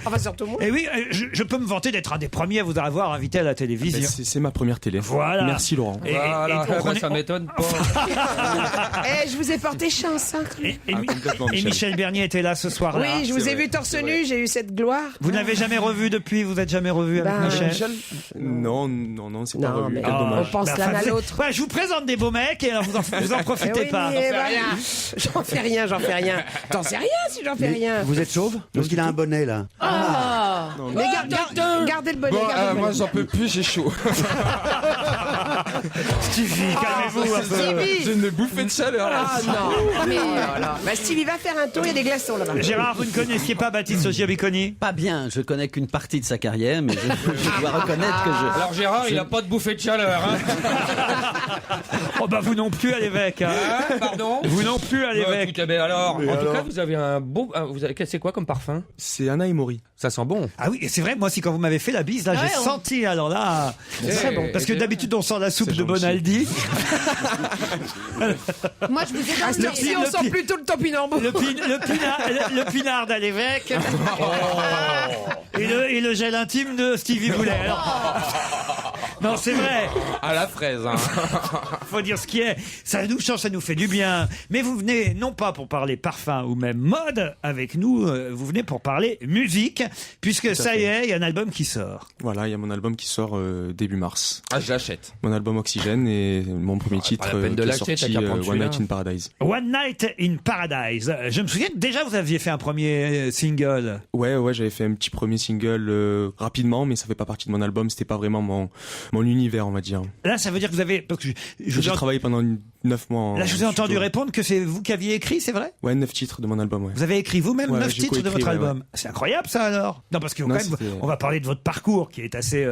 Enfin, surtout moi. Et oui, je peux me vanter d'être un des premiers à vous avoir invité à la télévision. C'est ma première télé. Voilà. Merci Laurent. Et- Voilà, et donc, on est- ça m'étonne pas. Eh, je vous ai porté chance. Hein. complètement, Et Michel Bernier était là ce soir-là. Oui, je vous ai vu torse nu, j'ai eu cette gloire. Vous n'avez jamais revu depuis, vous n'êtes jamais revu avec Bah, Michel. Non, c'est pas Non, revu. mais Quel dommage. on pense Bah, l'un enfin, à c'est- l'autre. Ouais, je vous présente des beaux mecs et alors vous en Eh profitez oui, pas. mais voilà. J'en fais rien. T'en sais rien si j'en fais rien. Vous êtes chauve? Parce qu'il a un bonnet là. Mais gardez le bonnet. Bon, gardez le moi bonnet. j'en peux plus, j'ai chaud. Stevie, calmez-vous un peu. Stevie. J'ai une bouffée de chaleur. Ah non. Mais bah, Stevie va faire un tour, il y a des glaçons là-bas. Gérard, vous ne connaissiez pas Baptiste Giabiconi? Pas bien, je connais qu'une partie de sa carrière, mais je dois reconnaître que je... Alors Gérard, il a pas de bouffée de chaleur. Hein. Oh bah vous non plus à l'évêque. Hein. Pardon. Vous non plus à l'évêque. Écoutez, mais alors, en tout cas, vous avez un beau. C'est quoi comme parfum? C'est Anna et Mori. Ça sent bon. Ah oui, et c'est vrai, moi aussi, quand vous m'avez fait la bise, là, Ah ouais, j'ai senti, alors là... Très bon. Parce que d'habitude, on sent la soupe de Bonaldi. Moi, je vous ai À donné. cette heure-ci, on sent plutôt le topinambour. Le pinard à l'évêque. Et le gel intime de Stevie Boulet. Alors... Non, c'est vrai. À la fraise. Hein. Faut dire ce qui est. Ça nous change, ça nous fait du bien. Mais vous venez non pas pour parler parfum ou même mode avec nous, vous venez pour parler musique, puisque ça y est, il y a un album qui sort. Voilà, il y a mon album qui sort début mars. Ah, je l'achète. Mon album Oxygène et mon premier titre pas la peine de qui est l'acheter, sorti t'as qu'à prendre One Night celui-là. in Paradise. One Night in Paradise. Je me souviens que déjà vous aviez fait un premier single. Ouais, j'avais fait un petit premier single rapidement, mais ça fait pas partie de mon album. C'était pas vraiment mon univers, on va dire. Là, ça veut dire que vous avez... Parce que J'ai travaillé pendant 9 mois. Là, je vous ai entendu répondre que c'est vous qui aviez écrit, c'est vrai? Ouais, 9 titres de mon album, ouais. Vous avez écrit vous-même Ouais, 9 j'ai titres de coécrit, votre ouais, album. ouais. C'est incroyable ça alors. Non, parce que Non, quand même, c'était- on va parler de votre parcours qui est assez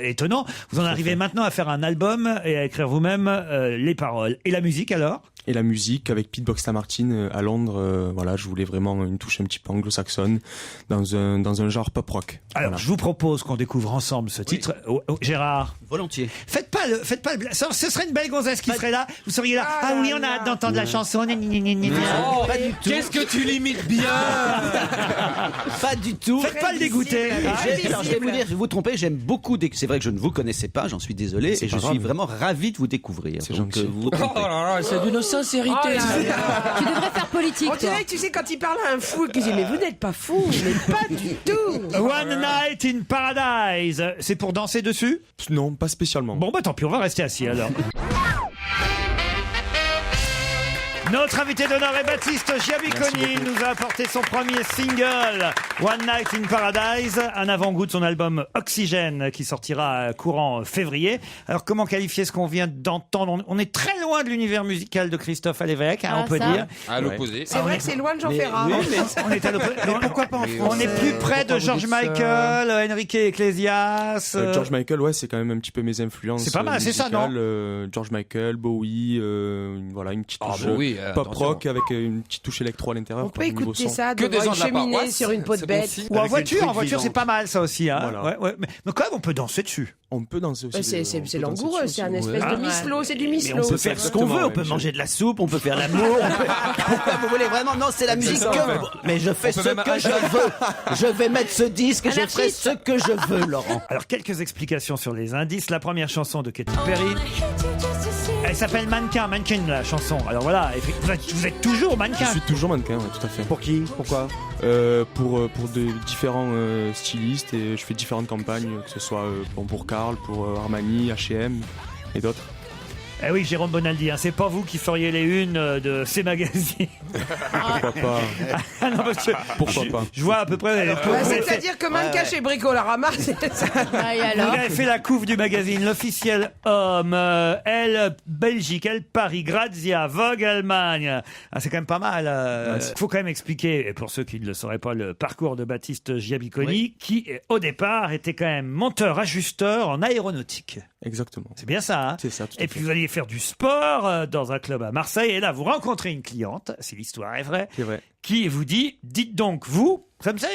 étonnant. Vous en arrivez maintenant à faire un album et à écrire vous-même les paroles. Et la musique alors? Et la musique avec Pete Boxster Martin à Londres, voilà, je voulais vraiment une touche un petit peu anglo-saxonne dans un genre pop rock. Alors, je vous propose qu'on découvre ensemble ce titre. Gérard. Volontiers. Faites pas le ce serait une belle gonzesse qui serait là. Vous seriez là. Ah oui, on a hâte d'entendre la chanson. Gna, gna, gna, gna, gna. Oh, pas du tout. Qu'est-ce que tu limites bien? Pas du tout. Faites pas le dégoûter. Alors, je vais vous dire, je vais vous tromper, j'aime beaucoup. C'est vrai que je ne vous connaissais pas, j'en suis désolé, C'est et je pas suis grave. vraiment ravi de vous découvrir. C'est Donc, gentil. vous vous Oh trompez. là là, c'est d'une sincérité. Oh là là. Tu devrais faire politique. On dirait que tu sais, quand il parle à un fou, qu'il dit mais vous n'êtes pas fou, mais pas du tout. One Night in Paradise. C'est pour danser dessus? Non, pas spécialement. Bon bah tant pis, on va rester assis alors. Notre invité d'honneur est Baptiste Giabiconi. Il nous a apporté son premier single, One Night in Paradise, un avant-goût de son album Oxygène qui sortira courant février. Alors comment qualifier ce qu'on vient d'entendre? On est très loin de l'univers musical de Christophe Alévêque, on peut dire. À l'opposé. C'est vrai que c'est loin de Jean Ferrat. oui, On est à l'opposé. pourquoi pas en On est plus près de George Michael, Enrique Iglesias. George Michael, ouais, c'est quand même un petit peu mes influences. C'est pas mal, c'est ça, non? George Michael, Bowie, voilà, une petite touche oui, pop attention. rock avec une petite touche électro à l'intérieur. On peut quoi, niveau écouter son. ça Que des devant gens une de la cheminée paroisse, sur une peau de c'est bête. bon signe. Ou en Avec voiture, une en voiture truc c'est pas mal ça aussi. Hein. Voilà. Ouais. Mais quand même on peut danser dessus. On peut danser aussi. C'est langoureux, c'est un espèce Ouais. de mislo, c'est du Mais mislo. on peut faire ce qu'on Exactement, veut, on ouais, peut monsieur. manger de la soupe, on peut faire l'amour. Pourquoi vous voulez vraiment? Non, c'est la musique ça, que en fait. Mais je fais On ce peut même que je veux. Je vais mettre ce disque et je ferai artiste. ce que je veux, Laurent. Alors quelques explications sur les indices. La première chanson de Katy Perry. Elle s'appelle Mannequin la chanson. Alors voilà, vous êtes toujours Je mannequin. suis toujours mannequin, ouais, tout à fait. Pour qui? Pourquoi? Pour de différents stylistes et je fais différentes campagnes, que ce soit pour Karl, pour Armani, H&M et d'autres. Eh oui, Jérôme Bonaldi, hein, c'est pas vous qui feriez les unes de ces magazines. Pourquoi pas? Ah non, parce que Pourquoi pas? je vois à peu près. vous avez fait- C'est-à-dire que mannequin chez Bricolarama, c'est ça. Ah, et Vous alors avez fait la couve du magazine, l'officiel homme, Elle Belgique, Elle Paris, Grazia, Vogue Allemagne. Ah, c'est quand même pas mal. Il faut quand même expliquer, et pour ceux qui ne le sauraient pas, le parcours de Baptiste Giabiconi, qui au départ était quand même monteur-ajusteur en aéronautique. Exactement. C'est bien ça, hein? C'est ça, tout à Et fait. puis vous alliez faire du sport dans un club à Marseille, et là vous rencontrez une cliente, si l'histoire est vraie, C'est vrai. qui vous dit, dites donc vous, ça me sert,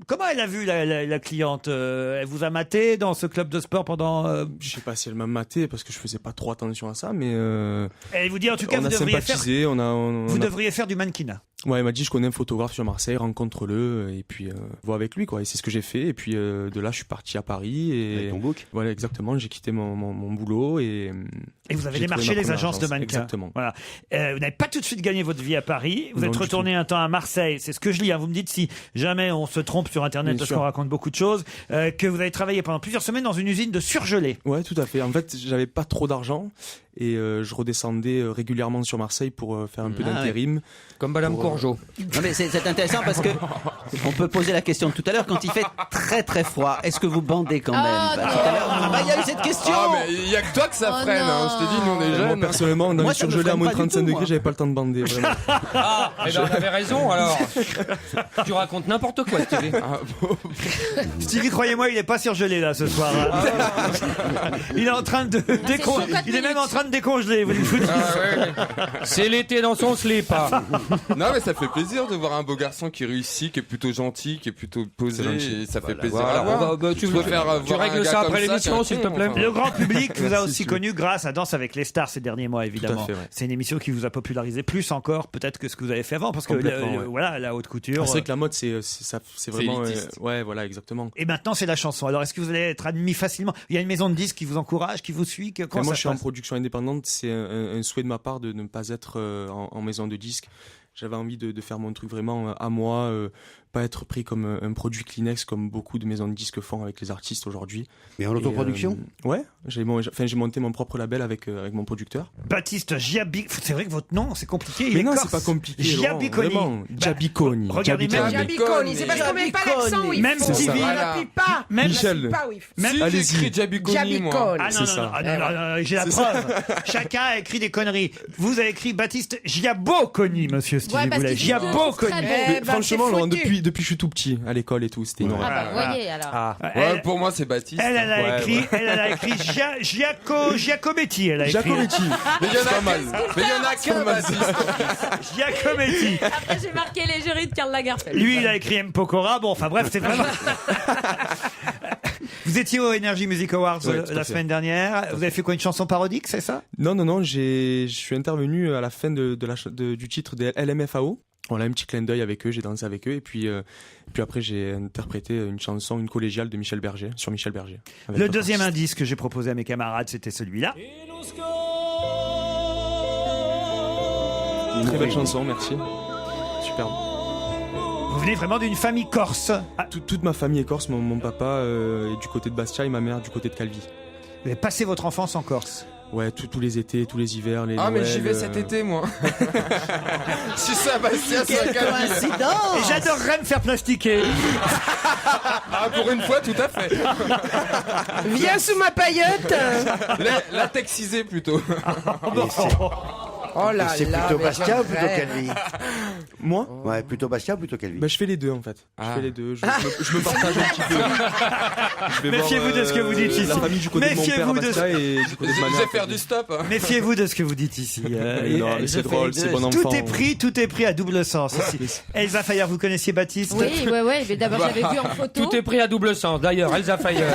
comment elle a vu la cliente? Elle vous a maté dans ce club de sport pendant... Je sais pas si elle m'a maté parce que je faisais pas trop attention à ça, mais Elle vous dit en tout cas on vous a devriez faire... sympathisé, Vous devriez faire du mannequinat. Ouais, il m'a dit je connais un photographe sur Marseille, rencontre-le et puis vois avec lui quoi. Et c'est ce que j'ai fait. Et puis de là je suis parti à Paris et Avec ton book? voilà exactement. J'ai quitté mon boulot et vous avez j'ai démarché trouvé ma les première agences de agence. mannequins. Exactement. Voilà. Vous n'avez pas tout de suite gagné votre vie à Paris. Vous Non, êtes du retourné tout. un temps à Marseille. C'est ce que je lis. Hein. Vous me dites si jamais on se trompe sur Internet Bien parce sûr. qu'on raconte beaucoup de choses. Que vous avez travaillé pendant plusieurs semaines dans une usine de surgelés. Ouais, tout à fait. En fait, j'avais pas trop d'argent Et je redescendais régulièrement sur Marseille pour faire un peu d'intérim. Comme Madame Courgeot. Non mais c'est intéressant parce que on peut poser la question de tout à l'heure, quand il fait très très froid, est-ce que vous bandez quand même? Tout à l'heure, il y a eu cette question. Ah, mais il y a que toi que ça freine, je t'ai dit, nous on est jeunes. Moi personnellement, dans les surgelés à moins 35 degrés, j'avais pas le temps de bander. Vraiment. Ah, mais ben, on avait raison alors. Tu racontes n'importe quoi, Stevie. Stevie, croyez-moi, il est pas surgelé là ce soir. Il est en train de il est même en train de décongeler. Vous dites. C'est l'été dans son slip. Non mais ça fait plaisir de voir un beau garçon qui réussit, qui est plutôt gentil, qui est plutôt posé, et ça fait plaisir à voir. Tu règles ça après l'émission, s'il te plaît. Le grand public vous a aussi connu grâce à Danse avec les stars ces derniers mois, évidemment. Fait, c'est une émission qui vous a popularisé plus encore peut-être que ce que vous avez fait avant, parce que voilà, la haute couture. C'est vrai que la mode, c'est vraiment ouais, voilà, exactement. Et maintenant c'est la chanson. Alors est-ce que vous allez être admis facilement? Il y a une maison de disques qui vous encourage, qui vous suit. Moi je suis en production indépendante, c'est un souhait de ma part de ne pas être en maison de disques. J'avais envie de faire mon truc vraiment à moi, pas être pris comme un produit Kleenex comme beaucoup de maisons de disques font avec les artistes aujourd'hui. Mais en autoproduction? Ouais, j'ai monté mon propre label avec mon producteur. Baptiste Giabi, c'est vrai que votre nom c'est compliqué. Mais non, c'est pas compliqué. Giabiconi. Giabiconi. Regardez même Giabiconi, c'est parce qu'on met pas l'accent où il faut. Même Stevie, n'appuie pas. Michel. Même allez-y. Giabiconi, moi. Ah non, j'ai la preuve. Chacun a écrit des conneries. Vous avez écrit Baptiste Giaboconi, monsieur Stevie Boulet. Giaboconi. Franchement, Laurent, depuis que je suis tout petit à l'école et tout, c'était une horreur. Voyez alors. Ouais, pour moi c'est Baptiste. Elle a écrit Giacometti. Elle a écrit. Giacometti. Mais il y en a qu'un Baptiste. Giacometti. Après j'ai marqué les jurys de Karl Lagerfeld. Lui il a écrit M. Pokora. Bon, enfin bref, c'est vraiment. Vous étiez au Energy Music Awards la semaine dernière. Vous avez fait quoi, une chanson parodique, c'est ça? Non, je suis intervenu à la fin du titre des LMFAO. On a un petit clin d'œil avec eux, j'ai dansé avec eux et puis après j'ai interprété une chanson, une collégiale de Michel Berger, sur Michel Berger. Le deuxième indice que j'ai proposé à mes camarades, c'était celui-là. Une très belle chanson, merci. Superbe. Vous venez vraiment d'une famille corse. Toute ma famille est corse, mon papa est du côté de Bastia et ma mère du côté de Calvi. Vous avez passé votre enfance en Corse? Ouais, tous les étés, tous les hivers, les Noël, mais j'y vais cet été, moi. Si ça, Bastia, c'est un coïncidence. Et j'adorerais me faire plastiquer. Pour une fois, tout à fait. Viens sous ma paillote. Latexisé, plutôt. Oh là c'est là, plutôt Bastia ou plutôt Calvi? Moi? Ouais, plutôt Bastia ou plutôt Calvi? Je fais les deux en fait. Je fais les deux. Je me partage un petit peu. Méfiez-vous de ce que vous dites ici. La famille du côté de mon père à Bastia et du côté de ma mère. Je vais faire du stop. Méfiez-vous de ce que vous dites ici. Non, mais c'est drôle, c'est bon enfant. Tout est pris à double sens ici. Elsa Fayer, vous connaissiez Baptiste? Oui, mais d'abord j'avais vu en photo. Tout est pris à double sens. D'ailleurs, Elsa Fayer.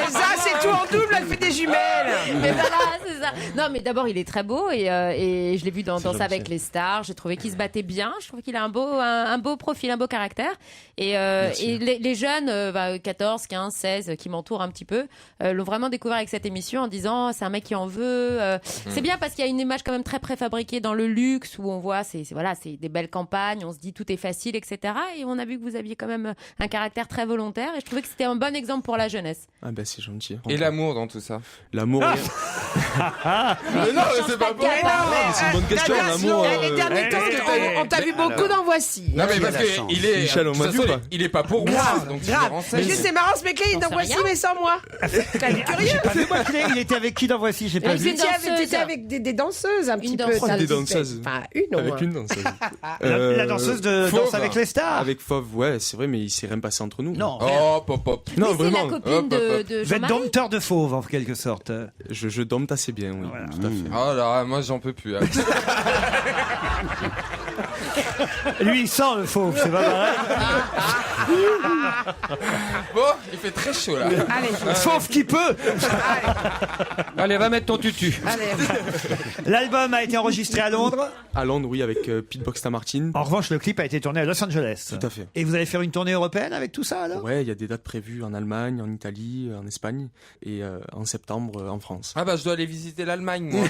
Ça, c'est tout en double, elle fait des jumelles. Mais voilà, c'est ça. Non, mais d'abord, il est très beau et je l'ai vu dans Danse avec les stars. J'ai trouvé qu'il se battait bien. Je trouve qu'il a un beau profil, un beau caractère. Et les jeunes, 14, 15, 16, qui m'entourent un petit peu, l'ont vraiment découvert avec cette émission en disant c'est un mec qui en veut. C'est bien parce qu'il y a une image quand même très préfabriquée dans le luxe où on voit c'est des belles campagnes, on se dit tout est facile, etc. Et on a vu que vous aviez quand même un caractère très volontaire et je trouvais que c'était un bon exemple pour la jeunesse. Ah ben c'est gentil. Et l'amour dans tout ça? L'amour. Mais non, c'est pas bon. C'est une bonne question, l'amour. Les derniers temps, on t'a vu beaucoup dans Voici. Non mais parce qu'il est. Michel, on m'a vu pas. Il est pas pour moi, donc je me renseigne. Mais c'est marrant ce mec-là, il est dans Voici mais sans moi. J'ai pas vu moi il était avec qui dans Voici? J'ai pas vu. Il était avec des danseuses un petit peu. Des danseuses. Enfin, une au moins. Avec une danseuse. La danseuse de Danse avec les stars. Avec Fauve, ouais, c'est vrai, mais il s'est rien passé entre nous. Non. Oh, pop. Non, c'est vraiment. la copine de Vous êtes Jean-Marie. dompteur de fauve en quelque sorte. Je dompte assez bien, oui. Voilà. Tout à fait. Oh là, moi j'en peux plus. Lui il sent le fauve, c'est pas pareil. Bon, il fait très chaud là. Allez. Fauve qui peut. Allez, va mettre ton tutu. L'album a été enregistré à Londres. À Londres, oui, avec Pete Boxster Martin. En revanche, le clip a été tourné à Los Angeles. Tout à fait. Et vous allez faire une tournée européenne avec tout ça alors? Ouais, il y a des dates prévues en Allemagne, en Italie, en Espagne et en septembre en France. Ah bah je dois aller visiter l'Allemagne moi.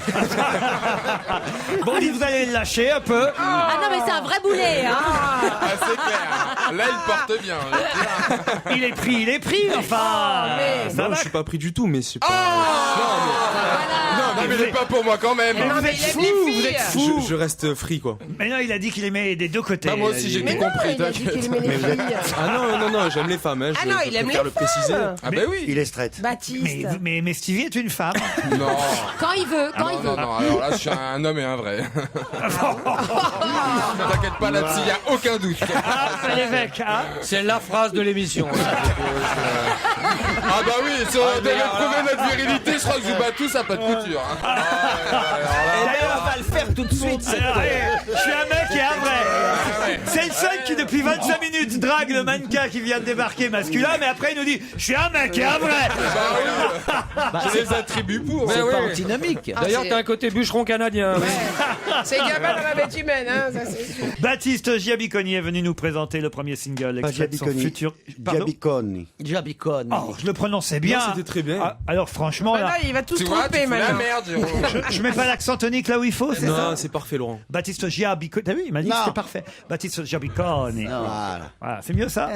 Bon, vous allez le lâcher un peu. Ah non, mais c'est un vrai boulet. Hein. Ah, c'est clair. Là, il porte bien. Il est pris, enfin. Non, je suis pas pris du tout, mais c'est pas. Non, mais il est pas pour moi quand même. Non, mais il aime les filles. Je reste free, quoi. Mais non, il a dit qu'il aimait des deux côtés. Bah, moi aussi, j'ai Mais tout non, compris. il a dit qu'il aimait les filles. Ah non, j'aime les femmes. Hein, Ah non, il aime les préfère le préciser. femmes. Ah bah oui. Il est straight. Baptiste. Mais Stevie est une femme. Non. Quand il veut, quand il veut. Non, alors là, je suis un homme et un vrai. T'inquiète pas, là-dessus, il n'y a aucun doute. Ah, l'évêque, hein. C'est la phrase de l'émission. Ah bah oui, si on devait prouver notre virilité, je crois que je vous bats tous à pas de couture. Hein. Et d'ailleurs, on va le faire tout de suite. Alors, je suis un mec et un vrai. C'est le seul qui, depuis 25 minutes, drague le mannequin qui vient de débarquer masculin, mais après, il nous dit je suis un mec et un vrai. J'ai les attributs pour. C'est Mais pas oui. antinomique. D'ailleurs, c'est- t'as un côté bûcheron canadien. C'est gamin dans la bête humaine, hein, ça c'est sûr. Baptiste Giabiconi est venu nous présenter le premier single, Pas extrait de son Giabiconi. futur. Pardon. Giabiconi. Jabicone. Oh, je le prononçais bien. Non, c'était très bien. Ah, alors franchement, Maintenant, là, il va tous Tu vois, tu tromper fous la maintenant. merde, Jérôme. je mets pas l'accent tonique là où il faut, c'est ça Non, c'est parfait, Laurent. Baptiste Giabiconi. T'as vu, il m'a dit que Non. c'était parfait. Baptiste Giabiconi. Voilà. Voilà, c'est mieux ça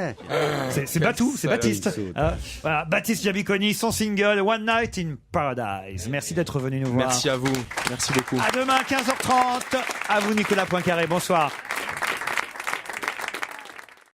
C'est Batou, c'est Baptiste. Ah, voilà, Baptiste Giabiconi, son single One Night in Paradise. Merci d'être venu nous voir. Merci à vous. Merci beaucoup. À demain, 15h30. À vous, Nicolas Poincaré. Bonsoir.